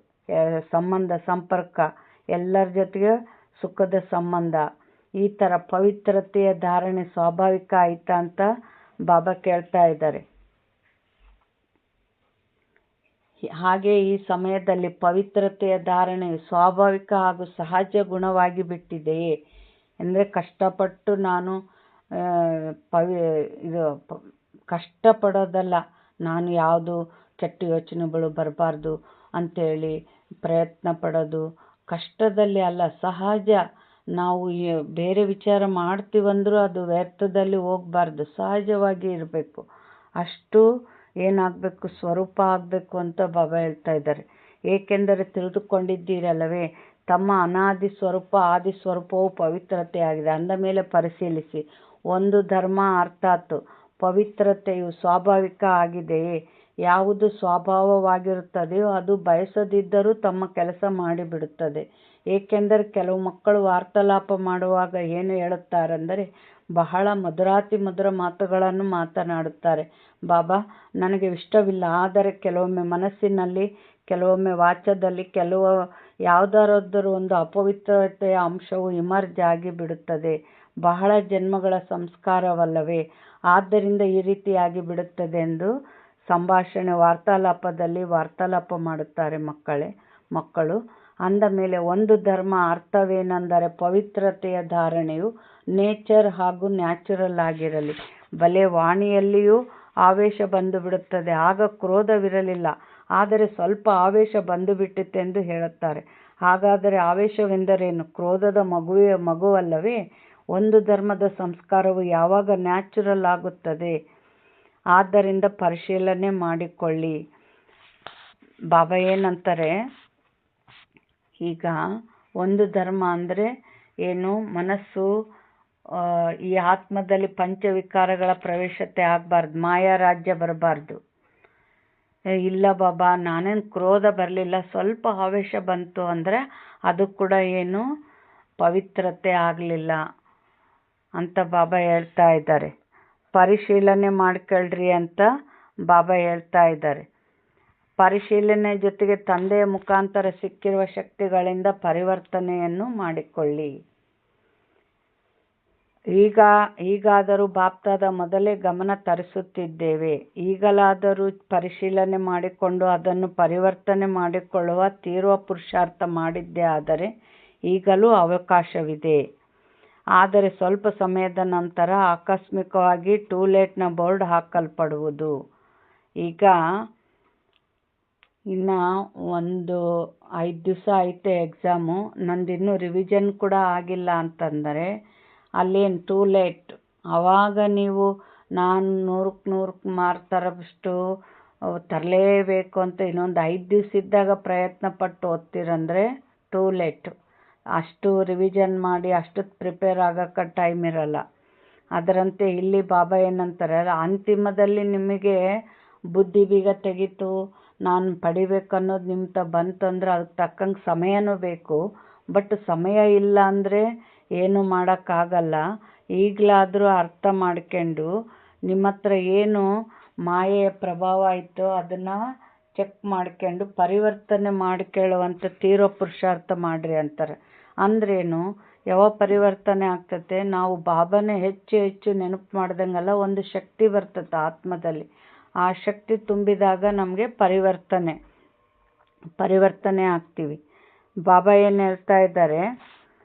ಸಂಬಂಧ, ಸಂಪರ್ಕ, ಎಲ್ಲರ ಜೊತೆಗೆ ಸುಖದ ಸಂಬಂಧ, ಈ ಥರ ಪವಿತ್ರತೆಯ ಧಾರಣೆ ಸ್ವಾಭಾವಿಕ ಆಯ್ತಾ ಅಂತ ಬಾಬಾ ಕೇಳ್ತಾ ಇದ್ದಾರೆ. ಹಾಗೆ ಈ ಸಮಯದಲ್ಲಿ ಪವಿತ್ರತೆಯ ಧಾರಣೆಯು ಸ್ವಾಭಾವಿಕ ಹಾಗೂ ಸಹಜ ಗುಣವಾಗಿ ಬಿಟ್ಟಿದೆಯೇ? ಅಂದರೆ ಕಷ್ಟಪಟ್ಟು ನಾನು ಕಷ್ಟಪಡೋದಲ್ಲ, ನಾನು ಯಾವುದು ಕೆಟ್ಟ ಯೋಚನೆಗಳು ಬರಬಾರ್ದು ಅಂಥೇಳಿ ಪ್ರಯತ್ನ ಪಡೋದು ಕಷ್ಟದಲ್ಲಿ ಅಲ್ಲ, ಸಹಜ. ನಾವು ಬೇರೆ ವಿಚಾರ ಮಾಡ್ತೀವಂದ್ರೂ ಅದು ವ್ಯರ್ಥದಲ್ಲಿ ಹೋಗಬಾರ್ದು, ಸಹಜವಾಗಿ ಇರಬೇಕು. ಅಷ್ಟು ಏನಾಗಬೇಕು, ಸ್ವರೂಪ ಆಗಬೇಕು ಅಂತ ಬಾಬಾ ಹೇಳ್ತಾ ಇದ್ದಾರೆ. ಏಕೆಂದರೆ ತಿಳಿದುಕೊಂಡಿದ್ದೀರಲ್ಲವೇ, ತಮ್ಮ ಅನಾದಿ ಸ್ವರೂಪ ಆದಿ ಸ್ವರೂಪವು ಪವಿತ್ರತೆಯಾಗಿದೆ. ಅಂದ ಮೇಲೆ ಪರಿಶೀಲಿಸಿ. ಒಂದು ಧರ್ಮ ಅರ್ಥಾತ್ ಪವಿತ್ರತೆಯು ಸ್ವಾಭಾವಿಕ ಆಗಿದೆಯೇ? ಯಾವುದು ಸ್ವಭಾವವಾಗಿರುತ್ತದೆಯೋ ಅದು ಬಯಸದಿದ್ದರೂ ತಮ್ಮ ಕೆಲಸ ಮಾಡಿಬಿಡುತ್ತದೆ. ಏಕೆಂದರೆ ಕೆಲವು ಮಕ್ಕಳು ವಾರ್ತಾಲಾಪ ಮಾಡುವಾಗ ಏನು ಹೇಳುತ್ತಾರೆಂದರೆ ಬಹಳ ಮಧುರಾತಿ ಮಧುರ ಮಾತುಗಳನ್ನು ಮಾತನಾಡುತ್ತಾರೆ. ಬಾಬಾ, ನನಗೆ ಇಷ್ಟವಿಲ್ಲ, ಆದರೆ ಕೆಲವೊಮ್ಮೆ ಮನಸ್ಸಿನಲ್ಲಿ, ಕೆಲವೊಮ್ಮೆ ವಾಚದಲ್ಲಿ, ಯಾವುದಾದರೂ ಒಂದು ಅಪವಿತ್ರತೆಯ ಅಂಶವು ಇಮರ್ಜ್ ಆಗಿ ಬಿಡುತ್ತದೆ. ಬಹಳ ಜನ್ಮಗಳ ಸಂಸ್ಕಾರವಲ್ಲವೇ? ಆದ್ದರಿಂದ ಈ ರೀತಿಯಾಗಿ ಬಿಡುತ್ತದೆ ಎಂದು ಸಂಭಾಷಣೆ ವಾರ್ತಾಲಾಪದಲ್ಲಿ ವಾರ್ತಾಲಾಪ ಮಾಡುತ್ತಾರೆ ಮಕ್ಕಳು. ಅಂದ ಮೇಲೆ ಒಂದು ಧರ್ಮ ಅರ್ಥವೇನೆಂದರೆ ಪವಿತ್ರತೆಯ ಧಾರಣೆಯು ನೇಚರ್ ಹಾಗೂ ನ್ಯಾಚುರಲ್ ಆಗಿರಲಿ. ಬಲೆ ವಾಣಿಯಲ್ಲಿಯೂ ಆವೇಶ ಬಂದು ಬಿಡುತ್ತದೆ. ಆಗ ಕ್ರೋಧವಿರಲಿಲ್ಲ, ಆದರೆ ಸ್ವಲ್ಪ ಆವೇಶ ಬಂದು ಬಿಟ್ಟಿತೆಂದು ಹೇಳುತ್ತಾರೆ. ಹಾಗಾದರೆ ಆವೇಶವೆಂದರೇನು? ಕ್ರೋಧದ ಮಗುವಲ್ಲವೇ? ಒಂದು ಧರ್ಮದ ಸಂಸ್ಕಾರವು ಯಾವಾಗ ನ್ಯಾಚುರಲ್ ಆಗುತ್ತದೆ? ಆದ್ದರಿಂದ ಪರಿಶೀಲನೆ ಮಾಡಿಕೊಳ್ಳಿ. ಬಾಬಾ ಏನಂತಾರೆ, ಈಗ ಒಂದು ಧರ್ಮ ಅಂದರೆ ಏನು? ಮನಸ್ಸು ಈ ಆತ್ಮದಲ್ಲಿ ಪಂಚವಿಕಾರಗಳ ಪ್ರವೇಶತೆ ಆಗಬಾರ್ದು, ಮಾಯಾ ರಾಜ್ಯ ಬರಬಾರ್ದು. ಇಲ್ಲ ಬಾಬಾ, ನಾನೇನು ಕ್ರೋಧ ಬರಲಿಲ್ಲ, ಸ್ವಲ್ಪ ಆವೇಶ ಬಂತು ಅಂದರೆ ಅದು ಕೂಡ ಏನು ಪವಿತ್ರತೆ ಆಗಲಿಲ್ಲ ಅಂತ ಬಾಬಾ ಹೇಳ್ತಾ ಇದ್ದಾರೆ. ಪರಿಶೀಲನೆ ಮಾಡ್ಕೊಳ್ರಿ ಅಂತ ಬಾಬಾ ಹೇಳ್ತಾ ಇದ್ದಾರೆ. ಪರಿಶೀಲನೆ ಜೊತೆಗೆ ತಂದೆಯ ಮುಖಾಂತರ ಸಿಕ್ಕಿರುವ ಶಕ್ತಿಗಳಿಂದ ಪರಿವರ್ತನೆಯನ್ನು ಮಾಡಿಕೊಳ್ಳಿ. ಈಗಾದರೂ ಬಾಪ್ತಾದ ಮೊದಲೇ ಗಮನ ತರಿಸುತ್ತಿದ್ದೇವೆ. ಈಗಲಾದರೂ ಪರಿಶೀಲನೆ ಮಾಡಿಕೊಂಡು ಅದನ್ನು ಪರಿವರ್ತನೆ ಮಾಡಿಕೊಳ್ಳುವ ತೀವ್ರ ಪುರುಷಾರ್ಥ ಮಾಡಿದ್ದೇ ಆದರೆ ಈಗಲೂ ಅವಕಾಶವಿದೆ. ಆದರೆ ಸ್ವಲ್ಪ ಸಮಯದ ನಂತರ ಆಕಸ್ಮಿಕವಾಗಿ ಟೂ ಲೇಟ್ನ ಬೋರ್ಡ್ ಹಾಕಲ್ಪಡುವುದು. ಈಗ ಇನ್ನು 5 ದಿವಸ ಐತೆ ಎಕ್ಸಾಮು, ನಂದಿನ್ನೂ ರಿವಿಷನ್ ಕೂಡ ಆಗಿಲ್ಲ ಅಂತಂದರೆ ಅಲ್ಲೇನು ಟೂ ಲೇಟ್. ಆವಾಗ ನೀವು ನಾನು 100ಕ್ಕೆ ಮಾರ್ಕ್ ತರೋಷ್ಟು ತರಲೇಬೇಕು ಅಂತ ಇನ್ನೊಂದು 5 ದಿವಸ ಇದ್ದಾಗ ಪ್ರಯತ್ನ ಪಟ್ಟು ಓದ್ತೀರಂದರೆ ಟೂ ಲೇಟ್. ಅಷ್ಟು ರಿವಿಷನ್ ಮಾಡಿ ಅಷ್ಟು ಪ್ರಿಪೇರ್ ಆಗೋಕ್ಕೆ ಟೈಮ್ ಇರಲ್ಲ. ಅದರಂತೆ ಇಲ್ಲಿ ಬಾಬಾ ಏನಂತಾರೆ, ಅಂತಿಮದಲ್ಲಿ ನಿಮಗೆ ಬುದ್ಧಿ ಬೀಗ ತೆಗೀತು, ನಾನು ಪಡಿಬೇಕನ್ನೋದು ನಿಮ್ಮ ಬಂತಂದ್ರೆ ಅದಕ್ಕೆ ತಕ್ಕಂಗೆ ಸಮಯನೂ ಬೇಕು. ಬಟ್ ಸಮಯ ಇಲ್ಲ ಅಂದರೆ ಏನು ಮಾಡೋಕ್ಕಾಗಲ್ಲ. ಈಗಲಾದರೂ ಅರ್ಥ ಮಾಡ್ಕೊಂಡು ನಿಮ್ಮ ಹತ್ರ ಏನು ಮಾಯೆಯ ಪ್ರಭಾವ ಆಯಿತೋ ಅದನ್ನು ಚೆಕ್ ಮಾಡ್ಕೊಂಡು ಪರಿವರ್ತನೆ ಮಾಡ್ಕೊಳ್ಳುವಂಥ ತೀವ್ರ ಪುರುಷಾರ್ಥ ಮಾಡಿರಿ ಅಂತಾರೆ. ಅಂದ್ರೇನು? ಯಾವ ಪರಿವರ್ತನೆ ಆಗ್ತತೆ? ನಾವು ಬಾಬಾನೇ ಹೆಚ್ಚು ಹೆಚ್ಚು ನೆನಪು ಮಾಡ್ದಂಗೆಲ್ಲ ಒಂದು ಶಕ್ತಿ ಬರ್ತದೆ ಆತ್ಮದಲ್ಲಿ. ಆ ಶಕ್ತಿ ತುಂಬಿದಾಗ ನಮಗೆ ಪರಿವರ್ತನೆ ಆಗ್ತೀವಿ. ಬಾಬಾ ಏನು ಹೇಳ್ತಾ ಇದ್ದಾರೆ,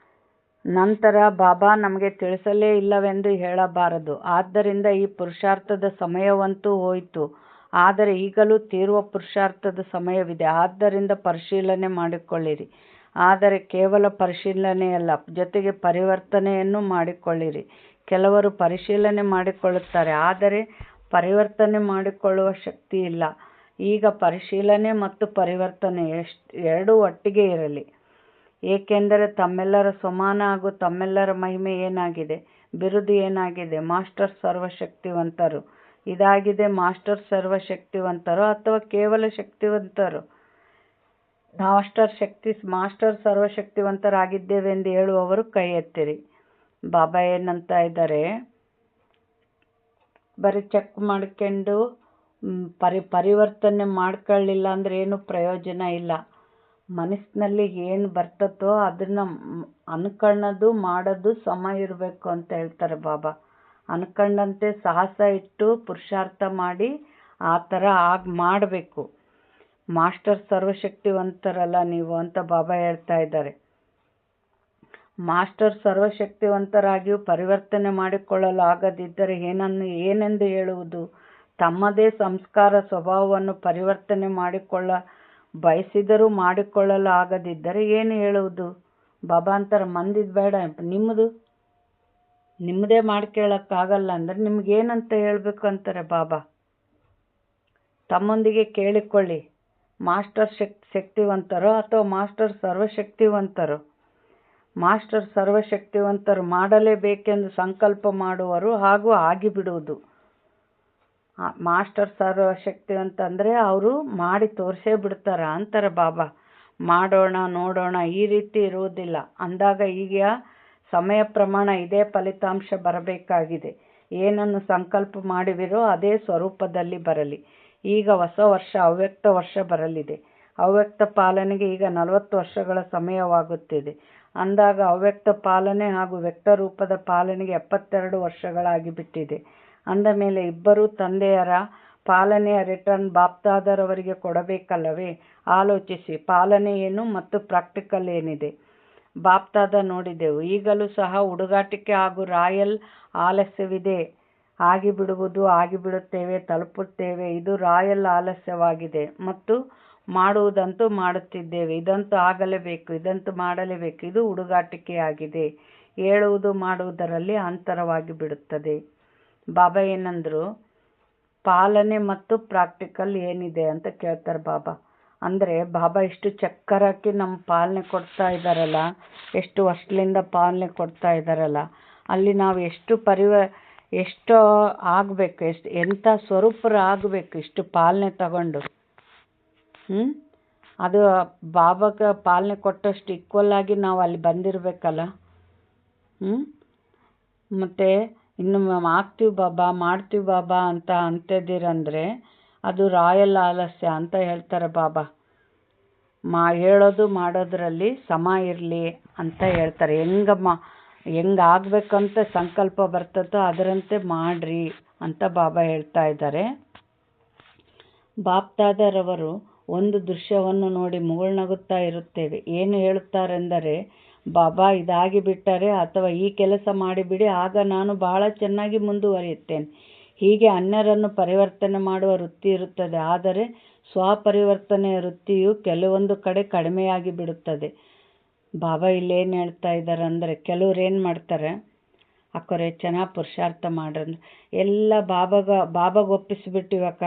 ನಂತರ ಬಾಬಾ ನಮಗೆ ತಿಳಿಸಲೇ ಇಲ್ಲವೆಂದು ಹೇಳಬಾರದು. ಆದ್ದರಿಂದ ಈ ಪುರುಷಾರ್ಥದ ಸಮಯವಂತೂ ಹೋಯಿತು, ಆದರೆ ಈಗಲೂ ತೀರುವ ಪುರುಷಾರ್ಥದ ಸಮಯವಿದೆ. ಆದ್ದರಿಂದ ಪರಿಶೀಲನೆ ಮಾಡಿಕೊಳ್ಳಿರಿ, ಆದರೆ ಕೇವಲ ಪರಿಶೀಲನೆಯಲ್ಲ, ಜೊತೆಗೆ ಪರಿವರ್ತನೆಯನ್ನು ಮಾಡಿಕೊಳ್ಳಿರಿ. ಕೆಲವರು ಪರಿಶೀಲನೆ ಮಾಡಿಕೊಳ್ಳುತ್ತಾರೆ, ಆದರೆ ಪರಿವರ್ತನೆ ಮಾಡಿಕೊಳ್ಳುವ ಶಕ್ತಿ ಇಲ್ಲ. ಈಗ ಪರಿಶೀಲನೆ ಮತ್ತು ಪರಿವರ್ತನೆ ಎರಡೂ ಒಟ್ಟಿಗೆ ಇರಲಿ, ಏಕೆಂದರೆ ತಮ್ಮೆಲ್ಲರ ಸಮಾನ ಹಾಗೂ ತಮ್ಮೆಲ್ಲರ ಮಹಿಮೆ ಏನಾಗಿದೆ, ಬಿರುದು ಏನಾಗಿದೆ, ಮಾಸ್ಟರ್ ಸರ್ವಶಕ್ತಿವಂತರು. ಇದಾಗಿದೆ ಮಾಸ್ಟರ್ ಸರ್ವಶಕ್ತಿವಂತರು ಅಥವಾ ಕೇವಲ ಶಕ್ತಿವಂತರು. ಮಾಸ್ಟರ್ ಸರ್ವಶಕ್ತಿವಂತರಾಗಿದ್ದೇವೆಂದು ಹೇಳುವವರು ಕೈ ಎತ್ತಿರಿ. ಬಾಬಾ ಏನಂತ ಇದ್ದಾರೆ, ಬರೀ ಚೆಕ್ ಮಾಡ್ಕೊಂಡು ಪರಿವರ್ತನೆ ಮಾಡ್ಕೊಳ್ಳಿಲ್ಲ ಅಂದ್ರೆ ಏನು ಪ್ರಯೋಜನ ಇಲ್ಲ. ಮನಸ್ಸಿನಲ್ಲಿ ಏನು ಬರ್ತದೋ ಅದನ್ನ ಅನ್ಕೊಳ್ಳೋದು ಮಾಡೋದು ಸಮ ಇರಬೇಕು ಅಂತ ಹೇಳ್ತಾರೆ ಬಾಬಾ. ಅನ್ಕೊಂಡಂತೆ ಸಾಹಸ ಇಟ್ಟು ಪುರುಷಾರ್ಥ ಮಾಡಿ ಆ ಥರ ಮಾಡಬೇಕು. ಮಾಸ್ಟರ್ ಸರ್ವಶಕ್ತಿವಂತರಲ್ಲ ನೀವು ಅಂತ ಬಾಬಾ ಹೇಳ್ತಾ ಇದ್ದಾರೆ. ಮಾಸ್ಟರ್ ಸರ್ವಶಕ್ತಿವಂತರಾಗಿಯೂ ಪರಿವರ್ತನೆ ಮಾಡಿಕೊಳ್ಳಲು ಆಗದಿದ್ದರೆ ಏನೆಂದು ಹೇಳುವುದು? ತಮ್ಮದೇ ಸಂಸ್ಕಾರ ಸ್ವಭಾವವನ್ನು ಪರಿವರ್ತನೆ ಮಾಡಿಕೊಳ್ಳ ಬಯಸಿದರೂ ಮಾಡಿಕೊಳ್ಳಲು ಆಗದಿದ್ದರೆ ಏನು ಹೇಳುವುದು? ಬಾಬಾ ಅಂತಾರೆ, ಮಂದಿದ್ ಬೇಡ, ನಿಮ್ಮದೇ ಮಾಡ್ಕೊಳ್ಳೋಕ್ಕಾಗಲ್ಲ ಅಂದರೆ ನಿಮ್ಗೇನಂತ ಹೇಳಬೇಕು ಅಂತಾರೆ ಬಾಬಾ. ತಮ್ಮೊಂದಿಗೆ ಕೇಳಿಕೊಳ್ಳಿ, ಮಾಸ್ಟರ್ ಶಕ್ತಿವಂತರು ಅಥವಾ ಮಾಸ್ಟರ್ ಸರ್ವಶಕ್ತಿವಂತರು. ಮಾಸ್ಟರ್ ಸರ್ವಶಕ್ತಿವಂತರು ಮಾಡಲೇಬೇಕೆಂದು ಸಂಕಲ್ಪ ಮಾಡುವರು ಹಾಗೂ ಆಗಿಬಿಡುವುದು. ಮಾಸ್ಟರ್ ಸರ್ವಶಕ್ತಿವಂತ ಅಂದರೆ ಅವರು ಮಾಡಿ ತೋರಿಸೇ ಬಿಡ್ತಾರ ಅಂತಾರೆ ಬಾಬಾ. ಮಾಡೋಣ ನೋಡೋಣ ಈ ರೀತಿ ಇರುವುದಿಲ್ಲ. ಅಂದಾಗ ಈಗ ಸಮಯ ಪ್ರಮಾಣ ಇದೇ ಫಲಿತಾಂಶ ಬರಬೇಕಾಗಿದೆ. ಏನನ್ನು ಸಂಕಲ್ಪ ಮಾಡುವಿರೋ ಅದೇ ಸ್ವರೂಪದಲ್ಲಿ ಬರಲಿ. ಈಗ ಹೊಸ ವರ್ಷ ಅವ್ಯಕ್ತ ವರ್ಷ ಬರಲಿದೆ. ಅವ್ಯಕ್ತ ಪಾಲನೆಗೆ ಈಗ 40 ವರ್ಷಗಳ ಸಮಯವಾಗುತ್ತಿದೆ. ಅಂದಾಗ ಅವ್ಯಕ್ತ ಪಾಲನೆ ಹಾಗೂ ವ್ಯಕ್ತ ರೂಪದ ಪಾಲನೆಗೆ 72 ವರ್ಷಗಳಾಗಿಬಿಟ್ಟಿದೆ. ಅಂದ ಮೇಲೆ ಇಬ್ಬರೂ ತಂದೆಯರ ಪಾಲನೆಯ ರಿಟರ್ನ್ ಬಾಪ್ದಾದರವರಿಗೆ ಕೊಡಬೇಕಲ್ಲವೇ? ಆಲೋಚಿಸಿ, ಪಾಲನೆ ಏನು ಮತ್ತು ಪ್ರಾಕ್ಟಿಕಲ್ ಏನಿದೆ? ಬಾಪ್ದಾದ ನೋಡಿದೆವು. ಈಗಲೂ ಸಹ ಹುಡುಗಾಟಿಕೆ ಹಾಗೂ ರಾಯಲ್ ಆಲಸ್ಯವಿದೆ. ಆಗಿಬಿಡುವುದು, ಆಗಿಬಿಡುತ್ತೇವೆ, ತಲುಪುತ್ತೇವೆ. ಇದು ರಾಯಲ್ ಆಲಸ್ಯವಾಗಿದೆ. ಮತ್ತು ಮಾಡುವುದಂತೂ ಮಾಡುತ್ತಿದ್ದೇವೆ. ಇದಂತೂ ಆಗಲೇಬೇಕು, ಇದಂತೂ ಮಾಡಲೇಬೇಕು. ಇದು ಹುಡುಗಾಟಿಕೆಯಾಗಿದೆ. ಹೇಳುವುದು ಮಾಡುವುದರಲ್ಲಿ ಅಂತರವಾಗಿ ಬಿಡುತ್ತದೆ. ಬಾಬಾ ಏನಂದ್ರು, ಪಾಲನೆ ಮತ್ತು ಪ್ರಾಕ್ಟಿಕಲ್ ಏನಿದೆ ಅಂತ ಕೇಳ್ತಾರೆ ಬಾಬಾ. ಅಂದರೆ ಬಾಬಾ ಇಷ್ಟು ಚಕ್ಕರ್ ಹಾಕಿ ನಮ್ಮ ಪಾಲನೆ ಕೊಡ್ತಾ ಇದ್ದಾರಲ್ಲ, ಎಷ್ಟು ವರ್ಷದಿಂದ ಪಾಲನೆ ಕೊಡ್ತಾ ಇದ್ದಾರಲ್ಲ, ಅಲ್ಲಿ ನಾವು ಎಷ್ಟು ಆಗಬೇಕು, ಎಂಥ ಸ್ವರೂಪರು ಆಗಬೇಕು ಇಷ್ಟು ಪಾಲನೆ ತಗೊಂಡು. ಅದು ಬಾಬಾಗೆ ಪಾಲನೆ ಕೊಟ್ಟಷ್ಟು ಈಕ್ವಲ್ ಆಗಿ ನಾವು ಅಲ್ಲಿ ಬಂದಿರಬೇಕಲ್ಲ. ಮತ್ತು ಇನ್ನು ಆಗ್ತೀವಿ ಬಾಬಾ, ಮಾಡ್ತೀವಿ ಬಾಬಾ ಅಂತ ಅಂತಿದ್ದೀರಂದರೆ ಅದು ರಾಯಲ್ ಆಲಸ್ಯ ಅಂತ ಹೇಳ್ತಾರೆ ಬಾಬಾ. ಹೇಳೋದು ಮಾಡೋದ್ರಲ್ಲಿ ಸಮ ಇರಲಿ ಅಂತ ಹೇಳ್ತಾರೆ. ಹೆಂಗೆ ಆಗಬೇಕಂತ ಸಂಕಲ್ಪ ಬರ್ತದೋ ಅದರಂತೆ ಮಾಡ್ರಿ ಅಂತ ಬಾಬಾ ಹೇಳ್ತಾ ಇದ್ದಾರೆ. ಬಾಪ್ದಾದರವರು ಒಂದು ದೃಶ್ಯವನ್ನು ನೋಡಿ ಮುಗುಳ್ನಗುತ್ತಾ ಇರುತ್ತೇವೆ. ಏನು ಹೇಳುತ್ತಾರೆಂದರೆ, ಬಾಬಾ ಇದಾಗಿ ಬಿಟ್ಟರೆ ಅಥವಾ ಈ ಕೆಲಸ ಮಾಡಿಬಿಡಿ, ಆಗ ನಾನು ಬಹಳ ಚೆನ್ನಾಗಿ ಮುಂದುವರಿಯುತ್ತೇನೆ. ಹೀಗೆ ಅನ್ಯರನ್ನು ಪರಿವರ್ತನೆ ಮಾಡುವ ವೃತ್ತಿ ಇರುತ್ತದೆ. ಆದರೆ ಸ್ವಪರಿವರ್ತನೆಯ ವೃತ್ತಿಯು ಕೆಲವೊಂದು ಕಡೆ ಕಡಿಮೆಯಾಗಿ ಬಿಡುತ್ತದೆ. ಬಾಬಾ ಇಲ್ಲೇನು ಹೇಳ್ತಾ ಇದ್ದಾರೆ ಅಂದರೆ, ಕೆಲವ್ರು ಏನು ಮಾಡ್ತಾರೆ, ಅಕ್ಕರೆ ಚೆನ್ನಾಗಿ ಪುರುಷಾರ್ಥ ಮಾಡ್ರಂದ್ರೆ ಎಲ್ಲ ಬಾಬಾಗ ಒಪ್ಪಿಸ್ಬಿಟ್ಟಿವಕ್ಕ.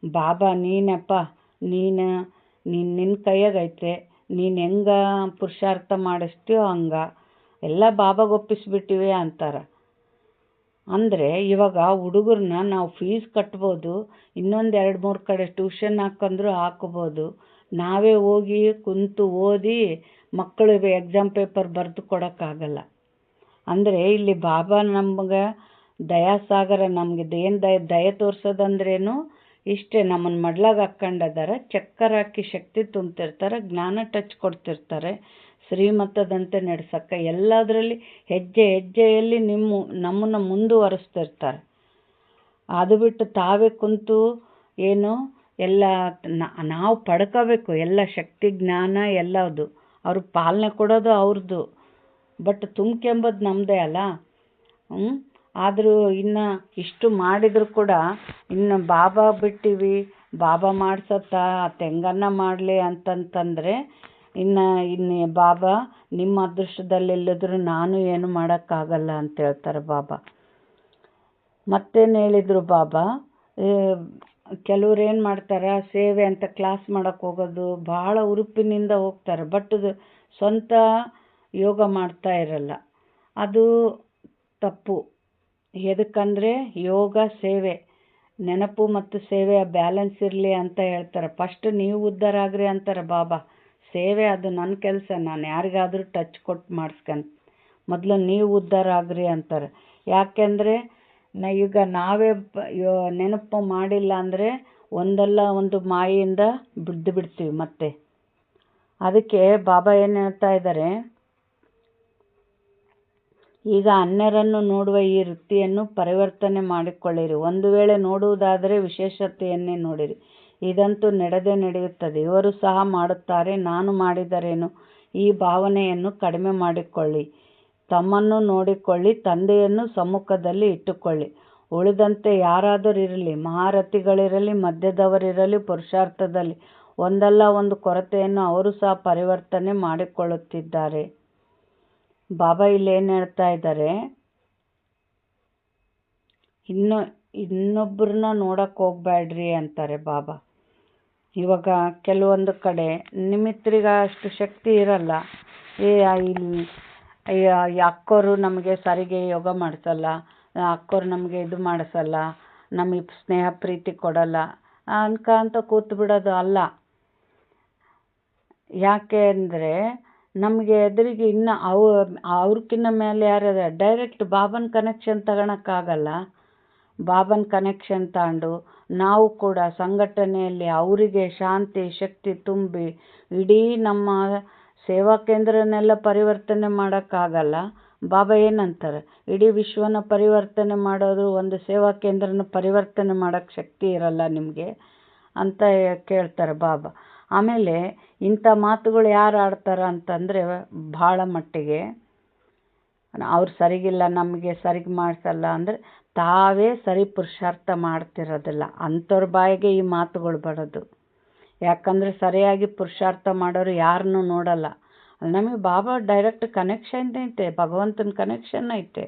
ಬಾಬಾ ನೀನಪ್ಪ, ನಿನ್ನ ಕೈಯಾಗೈತೆ, ನೀನು ಹೆಂಗೆ ಪುರುಷಾರ್ಥ ಮಾಡಿಸ್ತೀಯೋ ಹಂಗೆ ಎಲ್ಲ ಬಾಬಾಗ ಒಪ್ಪಿಸ್ಬಿಟ್ಟಿವೆ ಅಂತಾರೆ. ಅಂದರೆ ಇವಾಗ ಹುಡುಗರನ್ನ ನಾವು ಫೀಸ್ ಕಟ್ಬೋದು, ಇನ್ನೊಂದು 2-3 ಕಡೆ ಟ್ಯೂಷನ್ ಹಾಕಂದ್ರೂ ಹಾಕ್ಬೋದು. ನಾವೇ ಹೋಗಿ ಕುಂತು ಓದಿ ಮಕ್ಕಳಿಗೆ ಎಕ್ಸಾಮ್ ಪೇಪರ್ ಬರೆದು ಕೊಡೋಕ್ಕಾಗಲ್ಲ. ಅಂದರೆ ಇಲ್ಲಿ ಬಾಬಾ ನಮಗೆ ದಯಾಸಾಗರ, ನಮಗೆ ಏನು ದಯೆ ತೋರಿಸೋದಂದ್ರೇನು ಇಷ್ಟೇ. ನಮ್ಮನ್ನು ಮಡ್ಲಾಗ ಹಾಕ್ಕೊಂಡಿದ್ದಾರೆ, ಚಕ್ಕರ್ ಹಾಕಿ ಶಕ್ತಿ ತುಂಬ್ತಿರ್ತಾರೆ, ಜ್ಞಾನ ಟಚ್ ಕೊಡ್ತಿರ್ತಾರೆ, ಶ್ರೀಮತದಂತೆ ನಡೆಸಕ್ಕೆ ಎಲ್ಲದರಲ್ಲಿ ಹೆಜ್ಜೆ ಹೆಜ್ಜೆಯಲ್ಲಿ ನಮ್ಮನ್ನು ಮುಂದುವರಿಸ್ತಿರ್ತಾರೆ. ಅದು ಬಿಟ್ಟು ತಾವೇ ಕುಂತು ಏನು ಎಲ್ಲ ನಾವು ಪಡ್ಕೋಬೇಕು ಎಲ್ಲ ಶಕ್ತಿ ಜ್ಞಾನ ಎಲ್ಲದು. ಅವ್ರು ಪಾಲನೆ ಕೊಡೋದು ಅವ್ರದ್ದು. ಬಟ್ ತುಂಬ್ಕೆಂಬುದು ನಮ್ಮದೇ ಅಲ್ಲ. ಆದರೂ ಇನ್ನು ಇಷ್ಟು ಮಾಡಿದರೂ ಕೂಡ ಇನ್ನು ಬಾಬಾ ಬಿಟ್ಟಿವಿ, ಬಾಬಾ ಮಾಡ್ಸತ್ತ ತೆಂಗನ್ನ ಮಾಡಲಿ ಅಂತಂತಂದರೆ ಇನ್ನು ಬಾಬಾ ನಿಮ್ಮ ಅದೃಷ್ಟದಲ್ಲಿಲ್ಲದ್ರೂ ನಾನು ಏನು ಮಾಡೋಕ್ಕಾಗಲ್ಲ ಅಂತ ಹೇಳ್ತಾರೆ ಬಾಬಾ. ಮತ್ತೇನು ಹೇಳಿದರು ಬಾಬಾ, ಕೆಲವ್ರು ಏನು ಮಾಡ್ತಾರೆ, ಸೇವೆ ಅಂತ ಕ್ಲಾಸ್ ಮಾಡೋಕ್ಕೆ ಹೋಗೋದು ಭಾಳ ಹುರುಪಿನಿಂದ ಹೋಗ್ತಾರೆ, ಬಟ್ ಸ್ವಂತ ಯೋಗ ಮಾಡ್ತಾ ಇರಲ್ಲ. ಅದು ತಪ್ಪು. ಎದಕ್ಕಂದರೆ ಯೋಗ ಸೇವೆ, ನೆನಪು ಮತ್ತು ಸೇವೆಯ ಬ್ಯಾಲೆನ್ಸ್ ಇರಲಿ ಅಂತ ಹೇಳ್ತಾರೆ. ಫಸ್ಟ್ ನೀವು ಉದ್ಧಾರ ಆಗ್ರಿ ಅಂತಾರೆ ಬಾಬಾ. ಸೇವೆ ಅದು ನನ್ನ ಕೆಲಸ, ನಾನು ಯಾರಿಗಾದರೂ ಟಚ್ ಕೊಟ್ಟು ಮಾಡಿಸ್ಕೊಂತ, ಮೊದಲು ನೀವು ಉದ್ಧಾರ ಆಗ್ರಿ ಅಂತಾರೆ. ಯಾಕೆಂದರೆ ಈಗ ನಾವೇ ನೆನಪು ಮಾಡಿಲ್ಲ ಅಂದರೆ ಒಂದಲ್ಲ ಒಂದು ಮಾಯೆಯಿಂದ ಬಿದ್ದು ಬಿಡ್ತೀವಿ ಮತ್ತೆ. ಅದಕ್ಕೆ ಬಾಬಾ ಏನು ಹೇಳ್ತಾ ಇದ್ದಾರೆ, ಈಗ ಅನ್ಯರನ್ನು ನೋಡುವ ಈ ವೃತ್ತಿಯನ್ನು ಪರಿವರ್ತನೆ ಮಾಡಿಕೊಳ್ಳಿರಿ. ಒಂದು ವೇಳೆ ನೋಡುವುದಾದರೆ ವಿಶೇಷತೆಯನ್ನೇ ನೋಡಿರಿ. ಇದಂತೂ ನಡೆಯುತ್ತದೆ. ಇವರು ಸಹ ಮಾಡುತ್ತಾರೆ, ನಾನು ಮಾಡಿದರೇನು. ಈ ಭಾವನೆಯನ್ನು ಕಡಿಮೆ ಮಾಡಿಕೊಳ್ಳಿ. ತಮ್ಮನ್ನು ನೋಡಿಕೊಳ್ಳಿ, ತಂದೆಯನ್ನು ಸಮ್ಮುಖದಲ್ಲಿ ಇಟ್ಟುಕೊಳ್ಳಿ. ಉಳಿದಂತೆ ಯಾರಾದರೂ ಇರಲಿ, ಮಹಾರಥಿಗಳಿರಲಿ, ಮಧ್ಯದವರಿರಲಿ, ಪುರುಷಾರ್ಥದಲ್ಲಿ ಒಂದಲ್ಲ ಒಂದು ಕೊರತೆಯನ್ನು ಅವರು ಸಹ ಪರಿವರ್ತನೆ ಮಾಡಿಕೊಳ್ಳುತ್ತಿದ್ದಾರೆ. ಬಾಬಾ ಇಲ್ಲಿ ಏನು ಹೇಳ್ತಾ ಇದ್ದಾರೆ, ಇನ್ನೊಬ್ಬರನ್ನ ನೋಡಕ್ಕೆ ಹೋಗ್ಬೇಡ್ರಿ ಅಂತಾರೆ ಬಾಬಾ. ಇವಾಗ ಕೆಲವೊಂದು ಕಡೆ ನಿಮಿತ್ತರಿಗೆ ಅಷ್ಟು ಶಕ್ತಿ ಇರಲ್ಲ. ಇಲ್ಲಿ ಅಕ್ಕೋರು ನಮಗೆ ಸರಿಗೆ ಯೋಗ ಮಾಡಿಸಲ್ಲ, ಅಕ್ಕೋರು ನಮಗೆ ಇದು ಮಾಡಿಸಲ್ಲ, ನಮಗೆ ಸ್ನೇಹ ಪ್ರೀತಿ ಕೊಡಲ್ಲ ಅಂತ ಕೂತು ಬಿಡೋದು ಅಲ್ಲ. ಯಾಕೆ ಅಂದರೆ ನಮಗೆ ಎದುರಿಗೆ ಇನ್ನು ಅವ್ರಕ್ಕಿಂತ ಮೇಲೆ ಯಾರದ ಡೈರೆಕ್ಟ್ ಬಾಬನ ಕನೆಕ್ಷನ್ ತಗೊಳಕ್ಕಾಗಲ್ಲ. ಬಾಬನ ಕನೆಕ್ಷನ್ ತಗೊಂಡು ನಾವು ಕೂಡ ಸಂಘಟನೆಯಲ್ಲಿ ಅವರಿಗೆ ಶಾಂತಿ ಶಕ್ತಿ ತುಂಬಿ ಇಡೀ ನಮ್ಮ ಸೇವಾ ಕೇಂದ್ರನೆಲ್ಲ ಪರಿವರ್ತನೆ ಮಾಡೋಕ್ಕಾಗಲ್ಲ. ಬಾಬಾ ಏನಂತಾರೆ, ಇಡೀ ವಿಶ್ವನ ಪರಿವರ್ತನೆ ಮಾಡೋದು ಒಂದು ಸೇವಾ ಕೇಂದ್ರನ ಪರಿವರ್ತನೆ ಮಾಡೋಕ್ಕೆ ಶಕ್ತಿ ಇರಲ್ಲ ನಿಮಗೆ ಅಂತ ಕೇಳ್ತಾರೆ ಬಾಬಾ. ಆಮೇಲೆ ಇಂಥ ಮಾತುಗಳು ಯಾರು ಆಡ್ತಾರೆ ಅಂತಂದರೆ ಭಾಳ ಮಟ್ಟಿಗೆ ಅವ್ರು ಸರಿಗಿಲ್ಲ, ನಮಗೆ ಸರಿಗೆ ಮಾಡಿಸಲ್ಲ ಅಂದರೆ ತಾವೇ ಸರಿ ಪುರುಷಾರ್ಥ ಮಾಡ್ತಿರೋದಿಲ್ಲ. ಅಂಥವ್ರ ಬಾಯಿಗೆ ಈ ಮಾತುಗಳು ಬರೋದು. ಯಾಕಂದರೆ ಸರಿಯಾಗಿ ಪುರುಷಾರ್ಥ ಮಾಡೋರು ಯಾರನ್ನೂ ನೋಡಲ್ಲ. ನಮಗೆ ಬಾಬಾ ಡೈರೆಕ್ಟ್ ಕನೆಕ್ಷನ್ ಐತೆ, ಭಗವಂತನ ಕನೆಕ್ಷನ್ ಐತೆ.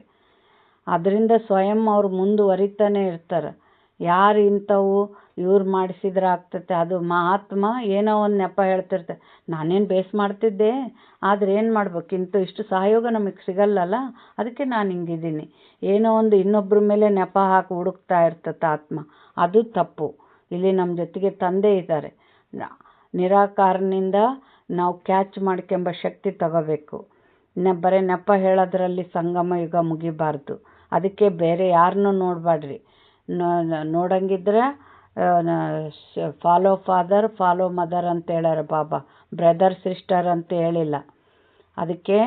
ಅದರಿಂದ ಸ್ವಯಂ ಅವ್ರು ಮುಂದುವರಿತಾನೆ ಇರ್ತಾರೆ. ಯಾರು ಇಂಥವು ಇವ್ರು ಮಾಡಿಸಿದ್ರೆ ಆಗ್ತೈತೆ, ಅದು ಮಹಾತ್ಮ ಏನೋ ಒಂದು ನೆಪ ಹೇಳ್ತಿರ್ತಾರೆ. ನಾನೇನು ಬೇಸ್ ಮಾಡ್ತಿದ್ದೆ, ಆದರೆ ಏನು ಮಾಡ್ಬೇಕು, ಇಷ್ಟು ಸಹಯೋಗ ನಮಗೆ ಸಿಗಲ್ಲಲ್ಲ, ಅದಕ್ಕೆ ನಾನು ಹಿಂಗಿದ್ದೀನಿ, ಏನೋ ಒಂದು ಇನ್ನೊಬ್ಬರ ಮೇಲೆ ನೆಪ ಹಾಕಿ ಹುಡುಕ್ತಾ ಇರ್ತೈತೆ ಆತ್ಮ. ಅದು ತಪ್ಪು. ಇಲ್ಲಿ ನಮ್ಮ ಜೊತೆಗೆ ತಂದೆ ಇದ್ದಾರೆ. ನಿರಾಕಾರನಿಂದ ನಾವು ಕ್ಯಾಚ್ ಮಾಡ್ಕೊಂಬ ಶಕ್ತಿ ತಗೋಬೇಕು. ಬರೀ ನೆಪ ಹೇಳೋದ್ರಲ್ಲಿ ಸಂಗಮ ಯುಗ ಮುಗಿಬಾರ್ದು. ಅದಕ್ಕೆ ಬೇರೆ ಯಾರನ್ನೂ ನೋಡಬೇಡ್ರಿ. ನೋಡಂಗಿದ್ರೆ ಫಾಲೋ ಫಾದರ್ ಫಾಲೋ ಮದರ್ ಅಂತ ಹೇಳ್ಯಾರ ಬಾಬಾ, ಬ್ರದರ್ ಸಿಸ್ಟರ್ ಅಂತ ಹೇಳಿಲ್ಲ. ಅದಕ್ಕೆ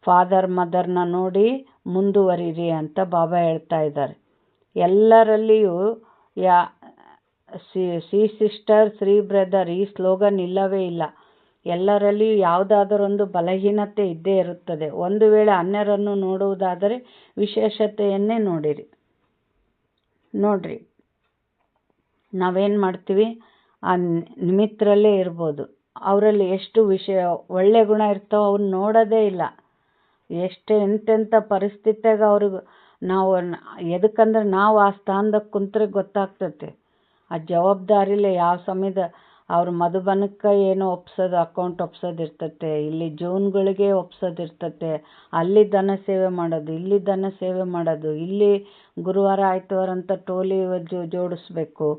ಫಾದರ್ ಮದರ್ನ ನೋಡಿ ಮುಂದುವರಿರಿ ಅಂತ ಬಾಬಾ ಹೇಳ್ತಾ ಇದ್ದಾರೆ. ಎಲ್ಲರಲ್ಲಿಯೂ ಸಿ ಸಿಸ್ಟರ್ ಶ್ರೀ ಬ್ರದರ್ ಈ ಸ್ಲೋಗನ್ ಇಲ್ಲವೇ ಇಲ್ಲ. ಎಲ್ಲರಲ್ಲಿಯೂ ಯಾವುದಾದರೊಂದು ಬಲಹೀನತೆ ಇದ್ದೇ ಇರುತ್ತದೆ. ಒಂದು ವೇಳೆ ಅನ್ಯರನ್ನು ನೋಡುವುದಾದರೆ ವಿಶೇಷತೆಯನ್ನೇ ನೋಡ್ರಿ. ನಾವೇನು ಮಾಡ್ತೀವಿ, ಆ ನಿಮಿತ್ತರಲ್ಲೇ ಇರ್ಬೋದು. ಅವರಲ್ಲಿ ಎಷ್ಟು ಒಳ್ಳೆ ಗುಣ ಇರ್ತಾವೆ ಅವ್ರು ನೋಡೋದೇ ಇಲ್ಲ. ಎಂತೆಂಥ ಪರಿಸ್ಥಿತಿಯಾಗ ಅವ್ರಿಗೆ ನಾವು ಎದಕ್ಕಂದ್ರೆ ನಾವು ಆ ಸ್ಥಾನದಾಗ ಕುಂತ್ರೆ ಗೊತ್ತಾಗ್ತೈತೆ. ಆ ಜವಾಬ್ದಾರಿಲೇ ಯಾವ ಸಮಯದ ಅವ್ರ ಮಧುಬನಕ್ಕೆ ಏನೋ ಒಪ್ಸೋದು, ಅಕೌಂಟ್ ಒಪ್ಸೋದು ಇರ್ತೈತೆ, ಇಲ್ಲಿ ಜೂನ್ಗಳಿಗೆ ಒಪ್ಸೋದು ಇರ್ತೈತೆ, ಅಲ್ಲಿ ಧನ ಸೇವೆ ಮಾಡೋದು, ಇಲ್ಲಿ ಧನ ಸೇವೆ ಮಾಡೋದು, ಇಲ್ಲಿ ಗುರುವಾರ ಆಯ್ತವಾರ ಅಂತ ಟೋಲಿ ಜೋಡಿಸ್ಬೇಕು,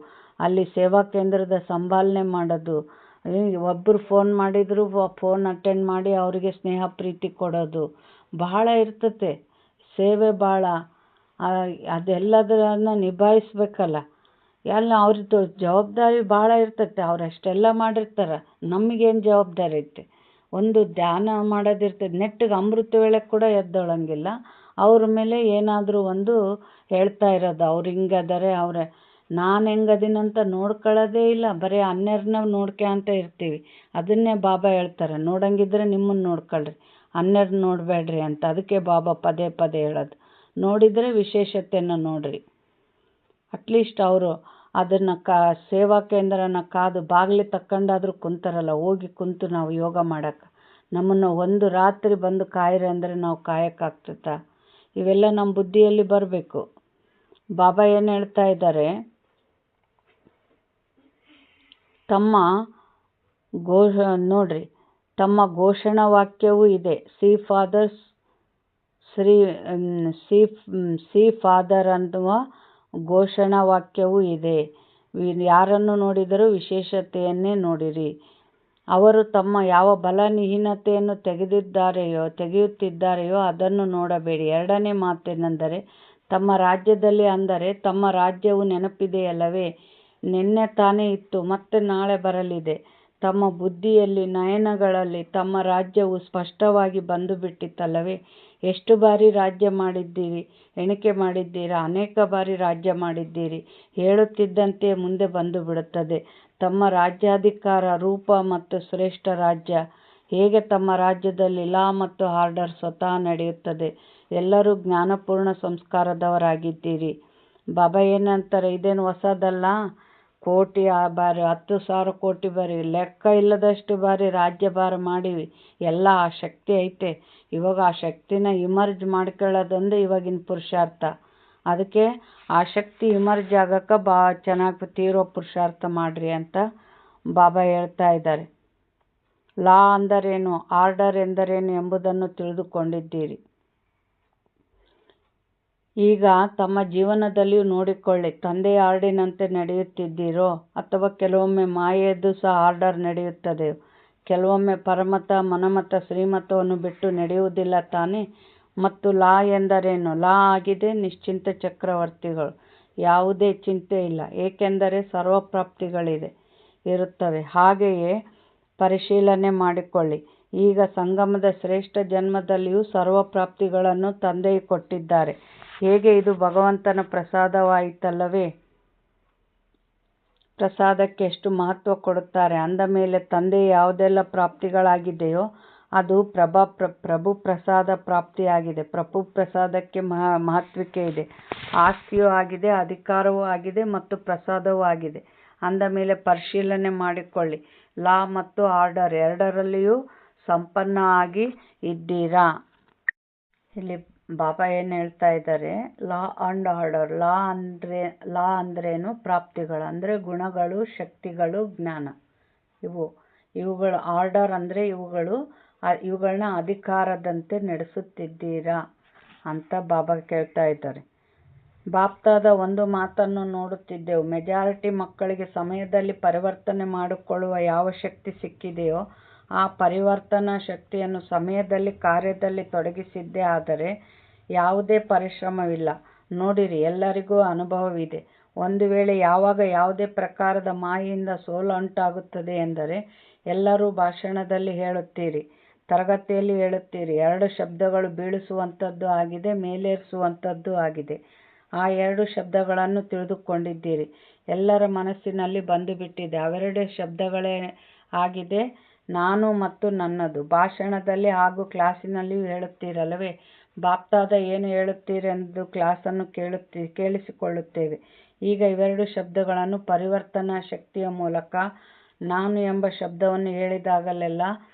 ಅಲ್ಲಿ ಸೇವಾ ಕೇಂದ್ರದ ಸಂಭಾಲನೆ ಮಾಡೋದು, ಒಬ್ಬರು ಫೋನ್ ಮಾಡಿದ್ರು ಫೋನ್ ಅಟೆಂಡ್ ಮಾಡಿ ಅವರಿಗೆ ಸ್ನೇಹ ಪ್ರೀತಿ ಕೊಡೋದು, ಬಹಳ ಇರ್ತತೆ ಸೇವೆ ಭಾಳ. ಅದೆಲ್ಲದನ್ನು ನಿಭಾಯಿಸ್ಬೇಕಲ್ಲ. ಅವ್ರದ್ದು ಜವಾಬ್ದಾರಿ ಭಾಳ ಇರ್ತೈತೆ. ಅವ್ರು ಅಷ್ಟೆಲ್ಲ ಮಾಡಿರ್ತಾರೆ, ನಮಗೇನು ಜವಾಬ್ದಾರಿ ಐತೆ. ಒಂದು ಧ್ಯಾನ ಮಾಡೋದಿರ್ತದೆ, ನೆಟ್ಟಿಗೆ ಅಮೃತ ವೇಳೆ ಕೂಡ ಎದ್ದೊಳಂಗಿಲ್ಲ. ಅವ್ರ ಮೇಲೆ ಏನಾದರೂ ಒಂದು ಹೇಳ್ತಾ ಇರೋದು, ಅವ್ರು ಹಿಂಗದಾರೆ, ನಾನು ಹೆಂಗದೀನಂತ ನೋಡ್ಕೊಳ್ಳೋದೇ ಇಲ್ಲ. ಬರೀ ಅನ್ಯರನ್ನ ನೋಡ್ಕೊಂತ ಇರ್ತೀವಿ. ಅದನ್ನೇ ಬಾಬಾ ಹೇಳ್ತಾರೆ, ನೋಡಂಗಿದ್ರೆ ನಿಮ್ಮನ್ನು ನೋಡ್ಕೊಳ್ರಿ, ಅನ್ಯರನ್ನ ನೋಡಬೇಡ್ರಿ ಅಂತ. ಅದಕ್ಕೆ ಬಾಬಾ ಪದೇ ಪದೇ ಹೇಳೋದು, ನೋಡಿದರೆ ವಿಶೇಷತೆಯನ್ನು ನೋಡ್ರಿ. ಅಟ್ಲೀಸ್ಟ್ ಅವರು ಅದನ್ನು ಸೇವಾ ಕೇಂದ್ರನ ಕಾದು ಬಾಗಿಲು ತಕ್ಕೊಂಡಾದ್ರೂ ಕುಂತಾರಲ್ಲ, ಹೋಗಿ ಕುಂತು ನಾವು ಯೋಗ ಮಾಡೋಕ್ಕೆ, ನಮ್ಮನ್ನು ಒಂದು ರಾತ್ರಿ ಬಂದು ಕಾಯಿರಿ ಅಂದರೆ ನಾವು ಕಾಯಕ್ಕಾಗ್ತದ? ಇವೆಲ್ಲ ನಮ್ಮ ಬುದ್ಧಿಯಲ್ಲಿ ಬರಬೇಕು. ಬಾಬಾ ಏನು ಹೇಳ್ತಾ ಇದ್ದಾರೆ, ನೋಡ್ರಿ, ತಮ್ಮ ಘೋಷಣಾ ವಾಕ್ಯವೂ ಇದೆ. ಸಿ ಫಾದರ್ ಅನ್ನುವ ಘೋಷಣಾ ವಾಕ್ಯವೂ ಇದೆ. ಯಾರನ್ನು ನೋಡಿದರೂ ವಿಶೇಷತೆಯನ್ನೇ ನೋಡಿರಿ. ಅವರು ತಮ್ಮ ಯಾವ ಬಲಹೀನತೆಯನ್ನು ತೆಗೆಯುತ್ತಿದ್ದಾರೆಯೋ ಅದನ್ನು ನೋಡಬೇಡಿ. ಎರಡನೇ ಮಾತೇನೆಂದರೆ, ತಮ್ಮ ರಾಜ್ಯದಲ್ಲಿ, ಅಂದರೆ ತಮ್ಮ ರಾಜ್ಯವು ನೆನಪಿದೆಯಲ್ಲವೇ? ನಿನ್ನೆ ತಾನೇ ಇತ್ತು, ಮತ್ತೆ ನಾಳೆ ಬರಲಿದೆ. ತಮ್ಮ ಬುದ್ಧಿಯಲ್ಲಿ, ನಯನಗಳಲ್ಲಿ ತಮ್ಮ ರಾಜ್ಯವು ಸ್ಪಷ್ಟವಾಗಿ ಬಂದು ಬಿಟ್ಟಿತಲ್ಲವೇ? ಎಷ್ಟು ಬಾರಿ ರಾಜ್ಯ ಮಾಡಿದ್ದೀರಿ, ಎಣಿಕೆ ಮಾಡಿದ್ದೀರಾ? ಅನೇಕ ಬಾರಿ ರಾಜ್ಯ ಮಾಡಿದ್ದೀರಿ. ಹೇಳುತ್ತಿದ್ದಂತೆಯೇ ಮುಂದೆ ಬಂದು ಬಿಡುತ್ತದೆ ತಮ್ಮ ರಾಜ್ಯಾಧಿಕಾರ ರೂಪ ಮತ್ತು ಶ್ರೇಷ್ಠ ರಾಜ್ಯ. ಹೇಗೆ ತಮ್ಮ ರಾಜ್ಯದಲ್ಲಿ ಲಾ ಮತ್ತು ಆರ್ಡರ್ ಸ್ವತಃ ನಡೆಯುತ್ತದೆ. ಎಲ್ಲರೂ ಜ್ಞಾನಪೂರ್ಣ ಸಂಸ್ಕಾರದವರಾಗಿದ್ದೀರಿ. ಬಾಬಾ ಏನಂತಾರೆ, ಇದೇನು ಹೊಸದಲ್ಲ. ಕೋಟಿ ಬಾರಿ, 10,000 ಕೋಟಿ ಬಾರಿ, ಲೆಕ್ಕ ಇಲ್ಲದಷ್ಟು ಬಾರಿ ರಾಜ್ಯಭಾರ ಮಾಡಿವಿ. ಎಲ್ಲ ಆ ಶಕ್ತಿ ಐತೆ. ಇವಾಗ ಆ ಶಕ್ತಿನ ಇಮರ್ಜ್ ಮಾಡ್ಕೊಳ್ಳೋದೊಂದು ಇವಾಗಿನ ಪುರುಷಾರ್ಥ. ಅದಕ್ಕೆ ಆ ಶಕ್ತಿ ಇಮರ್ಜ್ ಆಗಕ್ಕೆ ಚೆನ್ನಾಗಿ ತೀರೋ ಪುರುಷಾರ್ಥ ಮಾಡ್ರಿ ಅಂತ ಬಾಬಾ ಹೇಳ್ತಾ ಇದ್ದಾರೆ. ಲಾ ಅಂದರೇನು, ಆರ್ಡರ್ ಎಂದರೇನು ಎಂಬುದನ್ನು ತಿಳಿದುಕೊಂಡಿದ್ದೀರಿ. ಈಗ ತಮ್ಮ ಜೀವನದಲ್ಲಿಯೂ ನೋಡಿಕೊಳ್ಳಿ, ತಂದೆಯ ಆರ್ಡಿನಂತೆ ನಡೆಯುತ್ತಿದ್ದೀರೋ ಅಥವಾ ಕೆಲವೊಮ್ಮೆ ಮಾಯೆಯದು ಸಹ ಆರ್ಡರ್ ನಡೆಯುತ್ತದೆಯೋ? ಕೆಲವೊಮ್ಮೆ ಪರಮತ, ಮನಮತ, ಶ್ರೀಮತವನ್ನು ಬಿಟ್ಟು ನಡೆಯುವುದಿಲ್ಲ ತಾನೇ? ಮತ್ತು ಲಾ ಎಂದರೇನು? ಲಾ ಆಗಿದೆ ನಿಶ್ಚಿಂತ ಚಕ್ರವರ್ತಿಗಳು. ಯಾವುದೇ ಚಿಂತೆ ಇಲ್ಲ, ಏಕೆಂದರೆ ಇರುತ್ತವೆ. ಹಾಗೆಯೇ ಪರಿಶೀಲನೆ ಮಾಡಿಕೊಳ್ಳಿ. ಈಗ ಸಂಗಮದ ಶ್ರೇಷ್ಠ ಜನ್ಮದಲ್ಲಿಯೂ ಸರ್ವಪ್ರಾಪ್ತಿಗಳನ್ನು ತಂದೆಯು ಕೊಟ್ಟಿದ್ದಾರೆ. ಹೇಗೆ ಇದು ಭಗವಂತನ ಪ್ರಸಾದವಾಯಿತಲ್ಲವೇ? ಪ್ರಸಾದಕ್ಕೆ ಎಷ್ಟು ಮಹತ್ವ ಕೊಡುತ್ತಾರೆ ಅಂದ ಮೇಲೆ ತಂದೆ ಯಾವುದೆಲ್ಲ ಪ್ರಾಪ್ತಿಗಳಾಗಿದೆಯೋ ಅದು ಪ್ರಭು ಪ್ರಸಾದ ಪ್ರಾಪ್ತಿಯಾಗಿದೆ. ಪ್ರಭು ಪ್ರಸಾದಕ್ಕೆ ಮಹತ್ವಿಕೆ ಇದೆ. ಆಸ್ತಿಯೂ ಆಗಿದೆ, ಅಧಿಕಾರವೂ ಆಗಿದೆ ಮತ್ತು ಪ್ರಸಾದವೂ ಆಗಿದೆ. ಅಂದ ಮೇಲೆ ಪರಿಶೀಲನೆ ಮಾಡಿಕೊಳ್ಳಿ. ಲಾ ಮತ್ತು ಆರ್ಡರ್ ಎರಡರಲ್ಲಿಯೂ ಸಂಪನ್ನ ಆಗಿ ಇದ್ದೀರಾ? ಇಲ್ಲಿ ಬಾಬಾ ಏನು ಹೇಳ್ತಾ ಇದ್ದಾರೆ, ಲಾ ಅಂಡ್ ಆರ್ಡರ್. ಲಾ ಅಂದ್ರೇನು? ಪ್ರಾಪ್ತಿಗಳು ಅಂದರೆ ಗುಣಗಳು, ಶಕ್ತಿಗಳು, ಜ್ಞಾನ. ಇವುಗಳು ಆರ್ಡರ್ ಅಂದರೆ ಇವುಗಳನ್ನ ಅಧಿಕಾರದಂತೆ ನಡೆಸುತ್ತಿದ್ದೀರಾ ಅಂತ ಬಾಬಾ ಕೇಳ್ತಾ ಇದ್ದಾರೆ. ಬಾಪ್ತಾದ ಒಂದು ಮಾತನ್ನು ನೋಡುತ್ತಿದ್ದೆವು. ಮೆಜಾರಿಟಿ ಮಕ್ಕಳಿಗೆ ಸಮಯದಲ್ಲಿ ಪರಿವರ್ತನೆ ಮಾಡಿಕೊಳ್ಳುವ ಯಾವ ಶಕ್ತಿ ಸಿಕ್ಕಿದೆಯೋ ಆ ಪರಿವರ್ತನಾ ಶಕ್ತಿಯನ್ನು ಸಮಯದಲ್ಲಿ ಕಾರ್ಯದಲ್ಲಿ ತೊಡಗಿಸಿದ್ದೇ ಆದರೆ ಯಾವುದೇ ಪರಿಶ್ರಮವಿಲ್ಲ. ನೋಡಿರಿ, ಎಲ್ಲರಿಗೂ ಅನುಭವವಿದೆ. ಒಂದು ವೇಳೆ ಯಾವಾಗ ಯಾವುದೇ ಪ್ರಕಾರದ ಮಾಯೆಯಿಂದ ಸೋಲು ಉಂಟಾಗುತ್ತದೆ ಎಂದರೆ, ಎಲ್ಲರೂ ಭಾಷಣದಲ್ಲಿ ಹೇಳುತ್ತೀರಿ, ತರಗತಿಯಲ್ಲಿ ಹೇಳುತ್ತೀರಿ, 2 ಶಬ್ದಗಳು ಬೀಳಿಸುವಂಥದ್ದು ಆಗಿದೆ, ಮೇಲೇರಿಸುವಂಥದ್ದು ಆಗಿದೆ. ಆ 2 ಶಬ್ದಗಳನ್ನು ತಿಳಿದುಕೊಂಡಿದ್ದೀರಿ. ಎಲ್ಲರ ಮನಸ್ಸಿನಲ್ಲಿ ಬಂದು ಬಿಟ್ಟಿದೆ. ಅವೆರಡೇ ಶಬ್ದಗಳೇ ಆಗಿದೆ, ನಾನು ಮತ್ತು ನನ್ನದು. ಭಾಷಣದಲ್ಲಿ ಹಾಗೂ ಕ್ಲಾಸಿನಲ್ಲಿಯೂ ಹೇಳುತ್ತೀರಲ್ಲವೇ? ಬಾಪ್ತಾದ ಏನು ಹೇಳುತ್ತೀರೆಂದು ಕ್ಲಾಸನ್ನು ಕೇಳಿಸಿಕೊಳ್ಳುತ್ತೇವೆ. ಈಗ ಇವೆರಡು ಶಬ್ದಗಳನ್ನು ಪರಿವರ್ತನಾ ಶಕ್ತಿಯ ಮೂಲಕ ನಾನು ಎಂಬ ಶಬ್ದವನ್ನು ಹೇಳಿದಾಗಲೆಲ್ಲ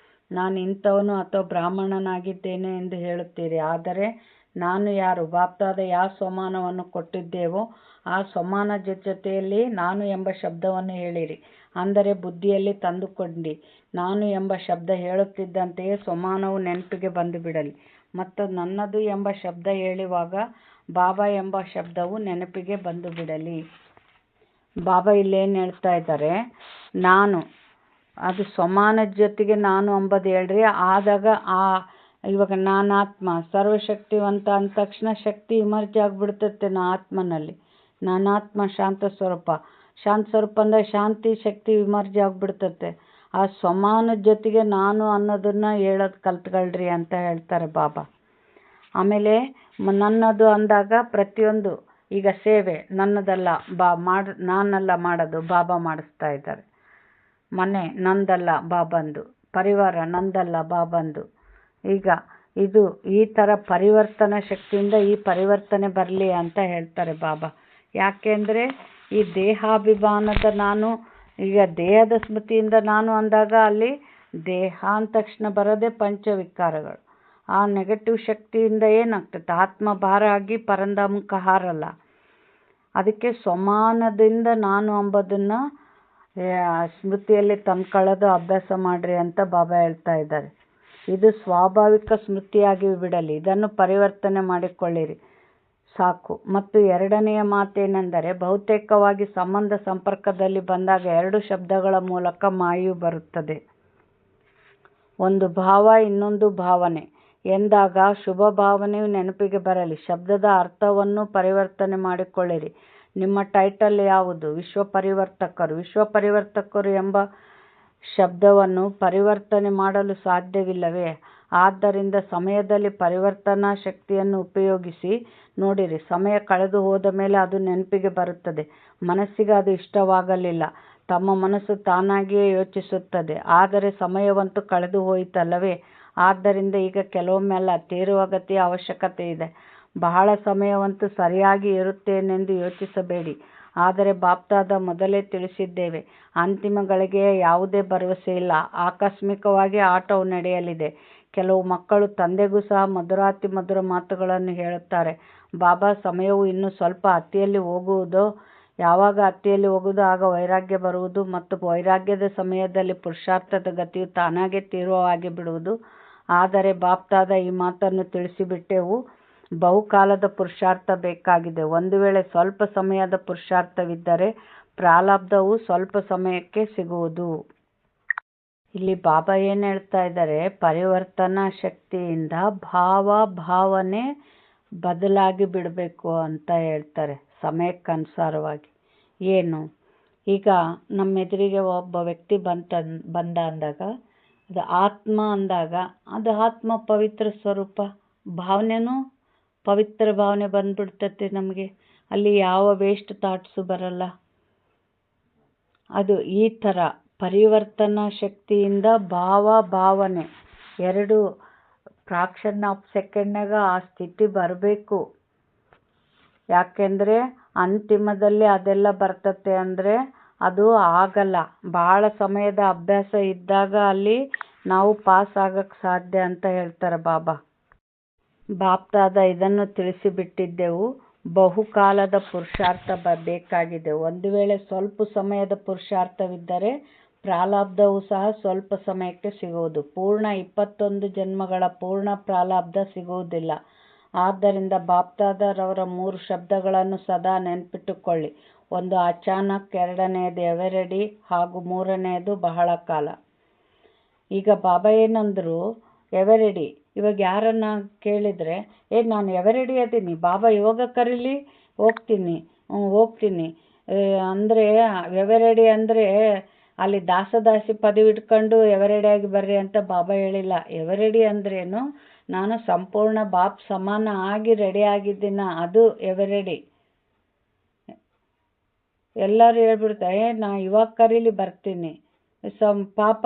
ನಾನು ಇಂಥವನು ಅಥವಾ ಬ್ರಾಹ್ಮಣನಾಗಿದ್ದೇನೆ ಎಂದು ಹೇಳುತ್ತೀರಿ. ಆದರೆ ನಾನು ಯಾರು? ಬಾಪ್ತಾದ ಯಾವ ಸ್ವಮಾನವನ್ನು ಕೊಟ್ಟಿದ್ದೇವೋ ಆ ಸ್ವಮಾನ ಜೊತೆಯಲ್ಲಿ ನಾನು ಎಂಬ ಶಬ್ದವನ್ನು ಹೇಳಿರಿ. ಅಂದರೆ ಬುದ್ಧಿಯಲ್ಲಿ ತಂದುಕೊಂಡಿ. ನಾನು ಎಂಬ ಶಬ್ದ ಹೇಳುತ್ತಿದ್ದಂತೆಯೇ ಸ್ವಮಾನವು ನೆನಪಿಗೆ ಬಂದು ಬಿಡಲಿ. ಮತ್ತು ನನ್ನದು ಎಂಬ ಶಬ್ದ ಹೇಳುವಾಗ ಬಾಬಾ ಎಂಬ ಶಬ್ದವು ನೆನಪಿಗೆ ಬಂದು ಬಿಡಲಿ. ಬಾಬಾ ಇಲ್ಲೇನು ಹೇಳ್ತಾ ಇದ್ದಾರೆ, ನಾನು ಅದು ಸ್ವಮಾನ ಜೊತೆಗೆ ನಾನು ಅಂಬದು ಹೇಳ್ರಿ. ಆದಾಗ ಇವಾಗ ನಾನಾತ್ಮ ಸರ್ವಶಕ್ತಿವಂತ ಅಂದ ತಕ್ಷಣ ಶಕ್ತಿ ಇಮರ್ಜ್ ಆಗಿಬಿಡ್ತೈತೆ ಆತ್ಮನಲ್ಲಿ. ನಾನಾತ್ಮ ಶಾಂತ ಸ್ವರೂಪ. ಶಾಂತ ಸ್ವರೂಪ ಅಂದರೆ ಶಾಂತಿ ಶಕ್ತಿ ಇಮರ್ಜ್ ಆಗಿಬಿಡ್ತೈತೆ. ಆ ಸ್ವಮಾನದ ಜೊತೆಗೆ ನಾನು ಅನ್ನೋದನ್ನ ಹೇಳೋದು ಕಲ್ತ್ಕೊಳ್ರಿ ಅಂತ ಹೇಳ್ತಾರೆ ಬಾಬಾ. ಆಮೇಲೆ ನನ್ನದು ಅಂದಾಗ ಪ್ರತಿಯೊಂದು, ಈಗ ಸೇವೆ ನನ್ನದಲ್ಲ, ನಾನಲ್ಲ ಮಾಡೋದು, ಬಾಬಾ ಮಾಡಿಸ್ತಾ ಇದ್ದಾರೆ. ಮನೆ ನಂದಲ್ಲ, ಬಾಬಂದು. ಪರಿವಾರ ನಂದಲ್ಲ, ಬಾಬಂದು. ಈಗ ಇದು ಈ ಥರ ಪರಿವರ್ತನಾ ಶಕ್ತಿಯಿಂದ ಈ ಪರಿವರ್ತನೆ ಬರಲಿ ಅಂತ ಹೇಳ್ತಾರೆ ಬಾಬಾ. ಯಾಕೆಂದರೆ ಈ ದೇಹಾಭಿಮಾನದ ನಾನು ಈಗ ದೇಹದ ಸ್ಮೃತಿಯಿಂದ ನಾನು ಅಂದಾಗ ಅಲ್ಲಿ ದೇಹ ಅಂದ ತಕ್ಷಣ ಬರೋದೇ ಪಂಚವಿಕಾರಗಳು. ಆ ನೆಗೆಟಿವ್ ಶಕ್ತಿಯಿಂದ ಏನಾಗ್ತದೆ, ಆತ್ಮ ಭಾರ ಆಗಿ ಪರಂಧಾಮಕ್ಕೆ ಹಾರಲ್ಲ. ಅದಕ್ಕೆ ಸ್ವಮಾನದಿಂದ ನಾನು ಅಂಬೋದನ್ನು ಸ್ಮೃತಿಯಲ್ಲಿ ತಂದ್ಕೊಳ್ಳೋದು ಅಭ್ಯಾಸ ಮಾಡ್ರಿ ಅಂತ ಬಾಬಾ ಹೇಳ್ತಾ ಇದ್ದಾರೆ. ಇದು ಸ್ವಾಭಾವಿಕ ಸ್ಮೃತಿಯಾಗಿ ಬಿಡಲಿ, ಇದನ್ನು ಪರಿವರ್ತನೆ ಮಾಡಿಕೊಳ್ಳಿರಿ ಸಾಕು. ಮತ್ತು ಎರಡನೆಯ ಮಾತೇನೆಂದರೆ, ಬಹುತೇಕವಾಗಿ ಸಂಬಂಧ ಸಂಪರ್ಕದಲ್ಲಿ ಬಂದಾಗ ಎರಡು ಶಬ್ದಗಳ ಮೂಲಕ ಮಾಯು ಬರುತ್ತದೆ. ಒಂದು ಭಾವ, ಇನ್ನೊಂದು ಭಾವನೆ ಎಂದಾಗ ಶುಭ ಭಾವನೆಯು ನೆನಪಿಗೆ ಬರಲಿ. ಶಬ್ದದ ಅರ್ಥವನ್ನು ಪರಿವರ್ತನೆ ಮಾಡಿಕೊಳ್ಳಿರಿ. ನಿಮ್ಮ ಟೈಟಲ್ ಯಾವುದು? ವಿಶ್ವ ಪರಿವರ್ತಕರು. ವಿಶ್ವ ಪರಿವರ್ತಕರು ಎಂಬ ಶಬ್ದವನ್ನು ಪರಿವರ್ತನೆ ಮಾಡಲು ಸಾಧ್ಯವಿಲ್ಲವೇ? ಆದ್ದರಿಂದ ಸಮಯದಲ್ಲಿ ಪರಿವರ್ತನಾ ಶಕ್ತಿಯನ್ನು ಉಪಯೋಗಿಸಿ ನೋಡಿರಿ. ಸಮಯ ಕಳೆದು ಹೋದ ಮೇಲೆ ಅದು ನೆನಪಿಗೆ ಬರುತ್ತದೆ. ಮನಸ್ಸಿಗೆ ಅದು ಇಷ್ಟವಾಗಲಿಲ್ಲ. ತಮ್ಮ ಮನಸ್ಸು ತಾನಾಗಿಯೇ ಯೋಚಿಸುತ್ತದೆ, ಆದರೆ ಸಮಯವಂತೂ ಕಳೆದು ಹೋಯಿತಲ್ಲವೇ? ಆದ್ದರಿಂದ ಈಗ ಕೆಲವೊಮ್ಮೆಲ್ಲ ತೀವ್ರಗತಿಯ ಅವಶ್ಯಕತೆ ಇದೆ. ಬಹಳ ಸಮಯವಂತೂ ಸರಿಯಾಗಿ ಇರುತ್ತೇನೆಂದು ಯೋಚಿಸಬೇಡಿ. ಆದರೆ ಬಾಪ್ದಾದ ಮೊದಲೇ ತಿಳಿಸಿದ್ದೇವೆ, ಅಂತಿಮ ಗಳಿಗೆಯ ಯಾವುದೇ ಭರವಸೆ ಇಲ್ಲ. ಆಕಸ್ಮಿಕವಾಗಿ ಆಟವು ನಡೆಯಲಿದೆ. ಕೆಲವು ಮಕ್ಕಳು ತಂದೆಗೂ ಸಹ ಮಧುರಾತಿ ಮಧುರ ಮಾತುಗಳನ್ನು ಹೇಳುತ್ತಾರೆ. ಬಾಬಾ, ಸಮಯವು ಇನ್ನೂ ಸ್ವಲ್ಪ ಹತ್ತಿಯಲ್ಲಿ ಹೋಗುವುದೋ? ಯಾವಾಗ ಹತ್ತಿಯಲ್ಲಿ ಹೋಗುವುದೋ ಆಗ ವೈರಾಗ್ಯ ಬರುವುದು ಮತ್ತು ವೈರಾಗ್ಯದ ಸಮಯದಲ್ಲಿ ಪುರುಷಾರ್ಥದ ಗತಿಯು ತಾನಾಗೇ ತೀವ್ರವಾಗಿ ಬಿಡುವುದು. ಆದರೆ ಬಾಪ್ದಾದ ಈ ಮಾತನ್ನು ತಿಳಿಸಿಬಿಟ್ಟೆವು, ಬಹುಕಾಲದ ಪುರುಷಾರ್ಥ ಬೇಕಾಗಿದೆ. ಒಂದು ವೇಳೆ ಸ್ವಲ್ಪ ಸಮಯದ ಪುರುಷಾರ್ಥವಿದ್ದರೆ ಪ್ರಾರಬ್ಧವು ಸ್ವಲ್ಪ ಸಮಯಕ್ಕೆ ಸಿಗುವುದು. ಇಲ್ಲಿ ಬಾಬಾ ಏನು ಹೇಳ್ತಾ ಇದ್ದಾರೆ, ಪರಿವರ್ತನಾ ಶಕ್ತಿಯಿಂದ ಭಾವನೆ ಬದಲಾಗಿ ಬಿಡಬೇಕು ಅಂತ ಹೇಳ್ತಾರೆ ಸಮಯಕ್ಕನುಸಾರವಾಗಿ. ಏನು, ಈಗ ನಮ್ಮ ಎದುರಿಗೆ ಒಬ್ಬ ವ್ಯಕ್ತಿ ಬಂದ ಅಂದಾಗ ಅದು ಆತ್ಮ ಅಂದಾಗ ಅದು ಆತ್ಮ ಪವಿತ್ರ ಸ್ವರೂಪ, ಭಾವನೆನೂ ಪವಿತ್ರ ಭಾವನೆ ಬಂದ್ಬಿಡ್ತತೆ ನಮಗೆ. ಅಲ್ಲಿ ಯಾವ ವೇಸ್ಟ್ ಥಾಟ್ಸು ಬರಲ್ಲ. ಅದು ಈ ಥರ ಪರಿವರ್ತನಾ ಶಕ್ತಿಯಿಂದ ಭಾವನೆ ಎರಡು ಫ್ರಾಕ್ಷನ್ ಆಫ್ ಸೆಕೆಂಡ್ನಾಗ ಆ ಸ್ಥಿತಿ ಬರಬೇಕು. ಯಾಕೆಂದರೆ ಅಂತಿಮದಲ್ಲಿ ಅದೆಲ್ಲ ಬರ್ತತೆ ಅಂದರೆ ಅದು ಆಗಲ್ಲ. ಭಾಳ ಸಮಯದ ಅಭ್ಯಾಸ ಇದ್ದಾಗ ಅಲ್ಲಿ ನಾವು ಪಾಸ್ ಆಗಕ್ಕೆ ಸಾಧ್ಯ ಅಂತ ಹೇಳ್ತಾರೆ ಬಾಬಾ. ಬಾಪ್ದಾದ ಇದನ್ನು ತಿಳಿಸಿಬಿಟ್ಟಿದ್ದೆವು, ಬಹುಕಾಲದ ಪುರುಷಾರ್ಥ ಬೇಕಾಗಿದೆ. ಒಂದು ವೇಳೆ ಸ್ವಲ್ಪ ಸಮಯದ ಪುರುಷಾರ್ಥವಿದ್ದರೆ ಪ್ರಾರಬ್ಧವೂ ಸಹ ಸ್ವಲ್ಪ ಸಮಯಕ್ಕೆ ಸಿಗುವುದು. ಪೂರ್ಣ 21 ಜನ್ಮಗಳ ಪೂರ್ಣ ಪ್ರಾರಬ್ಧ ಸಿಗುವುದಿಲ್ಲ. ಆದ್ದರಿಂದ ಬಾಪ್ದಾದರವರ 3 ಶಬ್ದಗಳನ್ನು ಸದಾ ನೆನಪಿಟ್ಟುಕೊಳ್ಳಿ. ಒಂದು ಅಚಾನಕ್, ಎರಡನೆಯದು ಎವರೆಡಿ ಹಾಗೂ ಮೂರನೆಯದು ಬಹಳ ಕಾಲ. ಈಗ ಬಾಬಾ ಏನಂದರು, ಎವರೆಡಿ. ಇವಾಗ ಯಾರನ್ನ ಕೇಳಿದರೆ ನಾನು ಎವರೆಡಿ ಅದೀನಿ, ಬಾಬಾ ಇವಾಗ ಕರೀಲಿ ಹೋಗ್ತೀನಿ ಅಂದರೆ ಎವರೆಡಿ ಅಂದರೆ ಅಲ್ಲಿ ದಾಸದಾಸಿ ಪದವಿ ಇಟ್ಕೊಂಡು ಎವರೆಡಿಯಾಗಿ ಬರ್ರಿ ಅಂತ ಬಾಬಾ ಹೇಳಿಲ್ಲ. ಎವರೆಡಿ ಅಂದ್ರೇನು, ನಾನು ಸಂಪೂರ್ಣ ಬಾಪ್ ಸಮಾನ ಆಗಿ ರೆಡಿ ಆಗಿದ್ದೀನ, ಅದು ಎವರೆಡಿ. ಎಲ್ಲರೂ ಹೇಳ್ಬಿಡ್ತಾರೆ, ನಾ ಇವಾಗ ಕರೀಲಿ ಬರ್ತೀನಿ. ಪಾಪ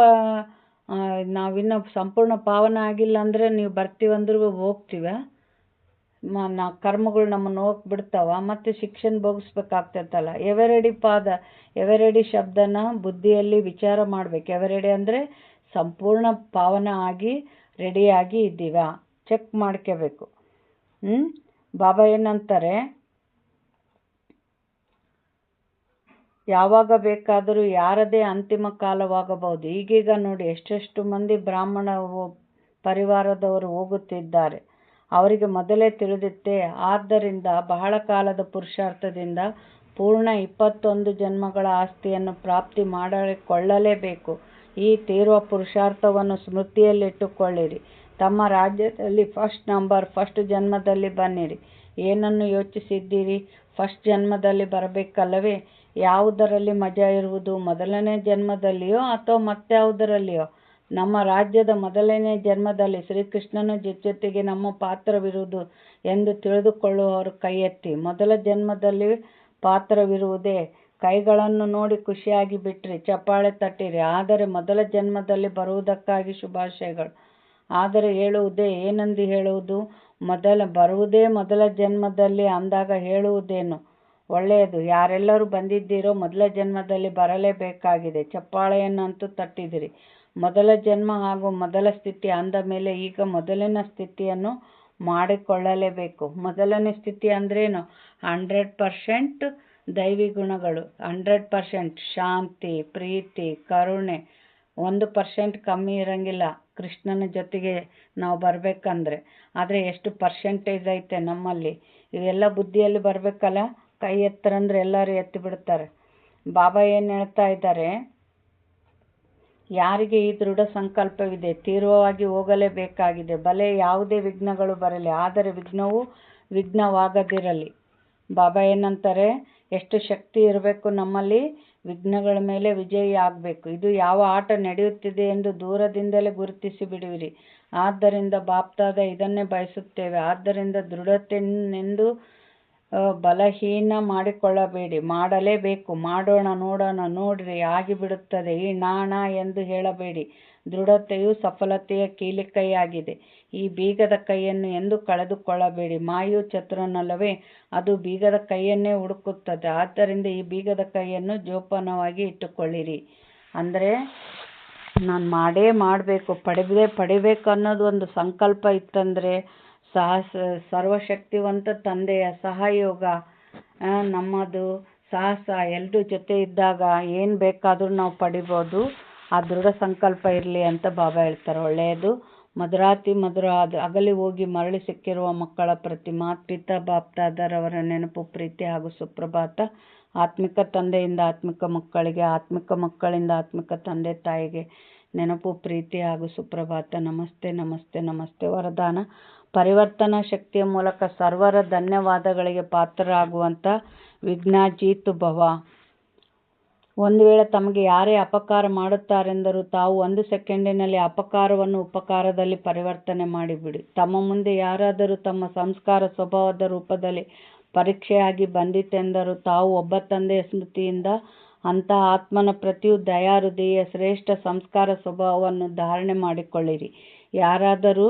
ನಾವಿನ್ನೂ ಸಂಪೂರ್ಣ ಪಾವನ ಆಗಿಲ್ಲ ಅಂದರೆ ನೀವು ಬರ್ತೀವಂದ್ರೂ ಹೋಗ್ತೀವ, ನಾ ಕರ್ಮಗಳು ನಮ್ಮನ್ನು ಹೋಗಕ್ಕೆ ಬಿಡ್ತಾವ, ಮತ್ತು ಶಿಕ್ಷಣ ಭೋಗಿಸ್ಬೇಕಾಗ್ತೈತಲ್ಲ. ಎವರೆಡಿ ಶಬ್ದನ ಬುದ್ಧಿಯಲ್ಲಿ ವಿಚಾರ ಮಾಡಬೇಕು. ಎವರೆಡಿ ಅಂದರೆ ಸಂಪೂರ್ಣ ಪಾವನ ಆಗಿ ರೆಡಿಯಾಗಿ ಇದ್ದೀವ, ಚೆಕ್ ಮಾಡ್ಕೋಬೇಕು. ಬಾಬಾ ಏನಂತಾರೆ, ಯಾವಾಗ ಬೇಕಾದರೂ ಯಾರದೇ ಅಂತಿಮ ಕಾಲವಾಗಬಹುದು. ಈಗೀಗ ನೋಡಿ ಎಷ್ಟೆಷ್ಟು ಮಂದಿ ಬ್ರಾಹ್ಮಣ ಪರಿವಾರದವರು ಹೋಗುತ್ತಿದ್ದಾರೆ, ಅವರಿಗೆ ಮೊದಲೇ ತಿಳಿದಿತ್ತೆ. ಆದ್ದರಿಂದ ಬಹಳ ಕಾಲದ ಪುರುಷಾರ್ಥದಿಂದ ಪೂರ್ಣ 21 ಜನ್ಮಗಳ ಆಸ್ತಿಯನ್ನು ಪ್ರಾಪ್ತಿ ಮಾಡಿಕೊಳ್ಳಲೇಬೇಕು. ಈ ತೀವ್ರ ಪುರುಷಾರ್ಥವನ್ನು ಸ್ಮೃತಿಯಲ್ಲಿಟ್ಟುಕೊಳ್ಳಿರಿ. ತಮ್ಮ ರಾಜ್ಯದಲ್ಲಿ ಫಸ್ಟ್ ಜನ್ಮದಲ್ಲಿ ಬನ್ನಿರಿ. ಏನನ್ನು ಯೋಚಿಸಿದ್ದೀರಿ? ಫಸ್ಟ್ ಜನ್ಮದಲ್ಲಿ ಬರಬೇಕಲ್ಲವೇ? ಯಾವುದರಲ್ಲಿ ಮಜಾ ಇರುವುದು? ಮೊದಲನೇ ಜನ್ಮದಲ್ಲಿಯೋ ಅಥವಾ ಮತ್ಯಾವುದರಲ್ಲಿಯೋ? ನಮ್ಮ ರಾಜ್ಯದ ಮೊದಲನೇ ಜನ್ಮದಲ್ಲಿ ಶ್ರೀಕೃಷ್ಣನ ಜೊತೆಗೆ ನಮ್ಮ ಪಾತ್ರವಿರುವುದು ಎಂದು ತಿಳಿದುಕೊಳ್ಳುವವರು ಕೈ ಎತ್ತಿ. ಮೊದಲ ಜನ್ಮದಲ್ಲಿ ಪಾತ್ರವಿರುವುದೇ? ಕೈಗಳನ್ನು ನೋಡಿ ಖುಷಿಯಾಗಿ ಬಿಟ್ರಿ, ಚಪ್ಪಾಳೆ ತಟ್ಟಿರಿ. ಆದರೆ ಮೊದಲ ಜನ್ಮದಲ್ಲಿ ಬರುವುದಕ್ಕಾಗಿ ಶುಭಾಶಯಗಳು. ಆದರೆ ಹೇಳುವುದೇ ಏನೆಂದು ಹೇಳುವುದು? ಬರುವುದೇ ಮೊದಲ ಜನ್ಮದಲ್ಲಿ ಅಂದಾಗ ಹೇಳುವುದೇನು? ಒಳ್ಳೆಯದು. ಯಾರೆಲ್ಲರೂ ಬಂದಿದ್ದೀರೋ ಮೊದಲ ಜನ್ಮದಲ್ಲಿ ಬರಲೇಬೇಕಾಗಿದೆ. ಚಪ್ಪಾಳೆಯನ್ನಂತೂ ತಟ್ಟಿದಿರಿ. ಮೊದಲ ಜನ್ಮ ಹಾಗೂ ಮೊದಲ ಸ್ಥಿತಿ ಅಂದ ಮೇಲೆ ಈಗ ಮೊದಲಿನ ಸ್ಥಿತಿಯನ್ನು ಮಾಡಿಕೊಳ್ಳಲೇಬೇಕು. ಮೊದಲನೇ ಸ್ಥಿತಿ ಅಂದ್ರೇನು? 100% ದೈವಿ ಗುಣಗಳು, 100% ಶಾಂತಿ, ಪ್ರೀತಿ, ಕರುಣೆ, 1% ಕಮ್ಮಿ ಇರಂಗಿಲ್ಲ ಕೃಷ್ಣನ ಜೊತೆಗೆ ನಾವು ಬರಬೇಕಂದ್ರೆ. ಆದರೆ ಎಷ್ಟು ಪರ್ಸೆಂಟೇಜ್ ಐತೆ ನಮ್ಮಲ್ಲಿ? ಇವೆಲ್ಲ ಬುದ್ಧಿಯಲ್ಲಿ ಬರಬೇಕಲ್ಲ. ಕೈ ಎತ್ತರಂದ್ರೆ ಎಲ್ಲರೂ ಎತ್ತಿ ಬಿಡ್ತಾರೆ. ಬಾಬಾ ಏನು ಹೇಳ್ತಾ ಇದ್ದಾರೆ? ಯಾರಿಗೆ ಈ ದೃಢ ಸಂಕಲ್ಪವಿದೆ ತೀವ್ರವಾಗಿ ಹೋಗಲೇಬೇಕಾಗಿದೆ. ಬಲೆ ಯಾವುದೇ ವಿಘ್ನಗಳು ಬರಲಿ, ಆದರೆ ವಿಘ್ನವು ವಿಘ್ನವಾಗದಿರಲಿ. ಬಾಬಾ ಏನಂತಾರೆ? ಎಷ್ಟು ಶಕ್ತಿ ಇರಬೇಕು ನಮ್ಮಲ್ಲಿ? ವಿಘ್ನಗಳ ಮೇಲೆ ವಿಜಯಿ ಆಗಬೇಕು. ಇದು ಯಾವ ಆಟ ನಡೆಯುತ್ತಿದೆ ಎಂದು ದೂರದಿಂದಲೇ ಗುರುತಿಸಿ ಬಿಡುವಿರಿ. ಆದ್ದರಿಂದ ಬಾಪ್ದಾದ ಇದನ್ನೇ ಬಯಸುತ್ತೇವೆ. ಆದ್ದರಿಂದ ದೃಢತೆನೆಂದು ಬಲಹೀನ ಮಾಡಿಕೊಳ್ಳಬೇಡಿ. ಮಾಡಲೇಬೇಕು. ಮಾಡೋಣ, ನೋಡೋಣ, ನೋಡ್ರಿ ಆಗಿಬಿಡುತ್ತದೆ ಈ ನಾಣ ಎಂದು ಹೇಳಬೇಡಿ. ದೃಢತೆಯು ಸಫಲತೆಯ ಕೀಲಿಕೈಯಾಗಿದೆ. ಈ ಬೀಗದ ಕೈಯನ್ನು ಎಂದು ಕಳೆದುಕೊಳ್ಳಬೇಡಿ. ಮಾಯು ಚತುರನಲ್ಲವೇ? ಅದು ಬೀಗದ ಕೈಯನ್ನೇ ಹುಡುಕುತ್ತದೆ. ಆದ್ದರಿಂದ ಈ ಬೀಗದ ಕೈಯನ್ನು ಜೋಪಾನವಾಗಿ ಇಟ್ಟುಕೊಳ್ಳಿರಿ. ಅಂದರೆ ನಾನು ಮಾಡಬೇಕು, ಪಡಿಬೇಕು ಅನ್ನೋದು ಒಂದು ಸಂಕಲ್ಪ ಇತ್ತಂದರೆ ಸರ್ವಶಕ್ತಿವಂತ ತಂದೆಯ ಸಹಯೋಗ, ನಮ್ಮದು ಸಾಹಸ ಎಲ್ಲರೂ ಜೊತೆ ಇದ್ದಾಗ ಏನು ಬೇಕಾದರೂ ನಾವು ಪಡಿಬೋದು. ಆ ದೃಢ ಸಂಕಲ್ಪ ಇರಲಿ ಅಂತ ಬಾಬಾ ಹೇಳ್ತಾರೆ. ಒಳ್ಳೆಯದು. ಮಧುರಾತಿ ಮಧುರ ಅಗಲಿ ಹೋಗಿ ಮರಳಿ ಸಿಕ್ಕಿರುವ ಮಕ್ಕಳ ಪ್ರತಿ ಪಿತಾ ಬಾಪ್ದಾದರವರ ನೆನಪು, ಪ್ರೀತಿ ಹಾಗೂ ಸುಪ್ರಭಾತ. ಆತ್ಮಿಕ ತಂದೆಯಿಂದ ಆತ್ಮಿಕ ಮಕ್ಕಳಿಗೆ, ಆತ್ಮಿಕ ಮಕ್ಕಳಿಂದ ಆತ್ಮಿಕ ತಂದೆ ತಾಯಿಗೆ ನೆನಪು, ಪ್ರೀತಿ ಹಾಗೂ ಸುಪ್ರಭಾತ. ನಮಸ್ತೆ ನಮಸ್ತೆ ನಮಸ್ತೆ. ವರದಾನ: ಪರಿವರ್ತನಾ ಶಕ್ತಿಯ ಮೂಲಕ ಸರ್ವರ ಧನ್ಯವಾದಗಳಿಗೆ ಪಾತ್ರರಾಗುವಂಥ ವಿಘ್ನಾಜೀತ್ ಭವ. ಒಂದು ವೇಳೆ ತಮಗೆ ಯಾರೇ ಅಪಕಾರ ಮಾಡುತ್ತಾರೆಂದರೂ ತಾವು 1 ಸೆಕೆಂಡಿನಲ್ಲಿ ಅಪಕಾರವನ್ನು ಉಪಕಾರದಲ್ಲಿ ಪರಿವರ್ತನೆ ಮಾಡಿಬಿಡಿ. ತಮ್ಮ ಮುಂದೆ ಯಾರಾದರೂ ತಮ್ಮ ಸಂಸ್ಕಾರ ಸ್ವಭಾವದ ರೂಪದಲ್ಲಿ ಪರೀಕ್ಷೆಯಾಗಿ ಬಂದಿತೆಂದರೂ ತಾವು ಒಬ್ಬ ತಂದೆಯ ಸ್ಮೃತಿಯಿಂದ ಅಂತಹ ಆತ್ಮನ ಪ್ರತಿಯೂ ದಯಾಹೃದಯ ಶ್ರೇಷ್ಠ ಸಂಸ್ಕಾರ ಸ್ವಭಾವವನ್ನು ಧಾರಣೆ ಮಾಡಿಕೊಳ್ಳಿರಿ. ಯಾರಾದರೂ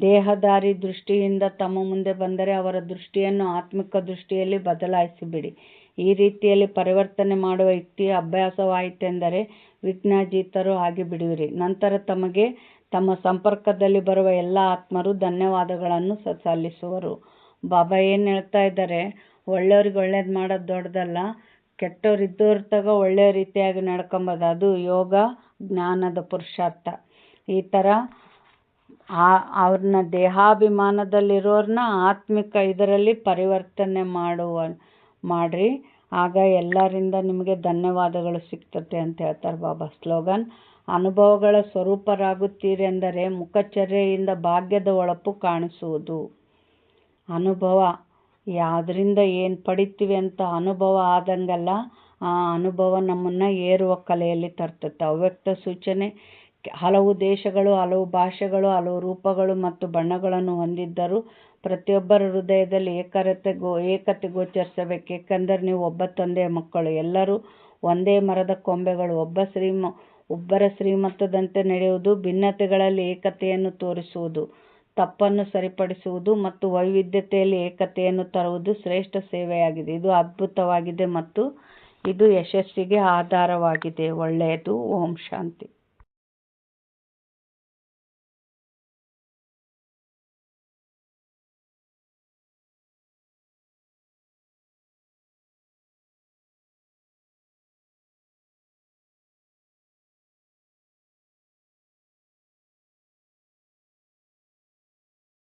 ದೇಹದಾರಿ ದೃಷ್ಟಿಯಿಂದ ತಮ್ಮ ಮುಂದೆ ಬಂದರೆ ಅವರ ದೃಷ್ಟಿಯನ್ನು ಆತ್ಮಿಕ ದೃಷ್ಟಿಯಲ್ಲಿ ಬದಲಾಯಿಸಿಬಿಡಿ. ಈ ರೀತಿಯಲ್ಲಿ ಪರಿವರ್ತನೆ ಮಾಡುವ ಯುಕ್ತಿಯ ಅಭ್ಯಾಸವಾಯಿತೆಂದರೆ ವಿಘ್ನಾಜೀತರು ಆಗಿಬಿಡುವಿರಿ. ನಂತರ ತಮಗೆ ತಮ್ಮ ಸಂಪರ್ಕದಲ್ಲಿ ಬರುವ ಎಲ್ಲ ಆತ್ಮರು ಧನ್ಯವಾದಗಳನ್ನು ಸಲ್ಲಿಸುವರು. ಬಾಬಾ ಏನು ಹೇಳ್ತಾ ಇದ್ದಾರೆ? ಒಳ್ಳೆಯವ್ರಿಗೆ ಒಳ್ಳೇದು ಮಾಡೋದು ದೊಡ್ಡದಲ್ಲ, ಕೆಟ್ಟವ್ರು ಇದ್ದವ್ರ ತಗ ಒಳ್ಳೆಯ ರೀತಿಯಾಗಿ ನಡ್ಕೊಂಬೋದು. ಅದು ಯೋಗ ಜ್ಞಾನದ ಪುರುಷಾರ್ಥ. ಈ ಥರ ಅವ್ರನ್ನ ದೇಹಾಭಿಮಾನದಲ್ಲಿರೋರನ್ನ ಆತ್ಮಿಕ ಇದರಲ್ಲಿ ಪರಿವರ್ತನೆ ಮಾಡ್ರಿ. ಆಗ ಎಲ್ಲರಿಂದ ನಿಮಗೆ ಧನ್ಯವಾದಗಳು ಸಿಗ್ತತೆ ಅಂತ ಹೇಳ್ತಾರೆ ಬಾಬಾ. ಸ್ಲೋಗನ್: ಅನುಭವಗಳ ಸ್ವರೂಪರಾಗುತ್ತೀರಿ ಎಂದರೆ ಮುಖಚರ್ಯೆಯಿಂದ ಭಾಗ್ಯದ ಹೊಳಪು ಕಾಣಿಸುವುದು. ಅನುಭವ ಯಾವುದರಿಂದ ಏನು ಪಡಿತೀವಿ ಅಂತ ಅನುಭವ ಆದಂಗಲ್ಲ, ಆ ಅನುಭವ ನಮ್ಮನ್ನು ಏರುವ ಕಲೆಯಲ್ಲಿ ತರ್ತದೆ. ಅವ್ಯಕ್ತ ಸೂಚನೆ: ಹಲವು ದೇಶಗಳು, ಹಲವು ಭಾಷೆಗಳು, ಹಲವು ರೂಪಗಳು ಮತ್ತು ಬಣ್ಣಗಳನ್ನು ಹೊಂದಿದ್ದರೂ ಪ್ರತಿಯೊಬ್ಬರ ಹೃದಯದಲ್ಲಿ ಏಕತೆ ಗೋಚರಿಸಬೇಕು. ಏಕೆಂದರೆ ನೀವು ಒಬ್ಬ ತಂದೆಯ ಮಕ್ಕಳು. ಎಲ್ಲರೂ ಒಂದೇ ಮರದ ಕೊಂಬೆಗಳು. ಒಬ್ಬರ ಶ್ರೀಮತದಂತೆ ನಡೆಯುವುದು, ಭಿನ್ನತೆಗಳಲ್ಲಿ ಏಕತೆಯನ್ನು ತೋರಿಸುವುದು, ತಪ್ಪನ್ನು ಸರಿಪಡಿಸುವುದು ಮತ್ತು ವೈವಿಧ್ಯತೆಯಲ್ಲಿ ಏಕತೆಯನ್ನು ತರುವುದು ಶ್ರೇಷ್ಠ ಸೇವೆಯಾಗಿದೆ. ಇದು ಅದ್ಭುತವಾಗಿದೆ ಮತ್ತು ಇದು ಯಶಸ್ಸಿಗೆ ಆಧಾರವಾಗಿದೆ. ಒಳ್ಳೆಯದು. ಓಂ ಶಾಂತಿ.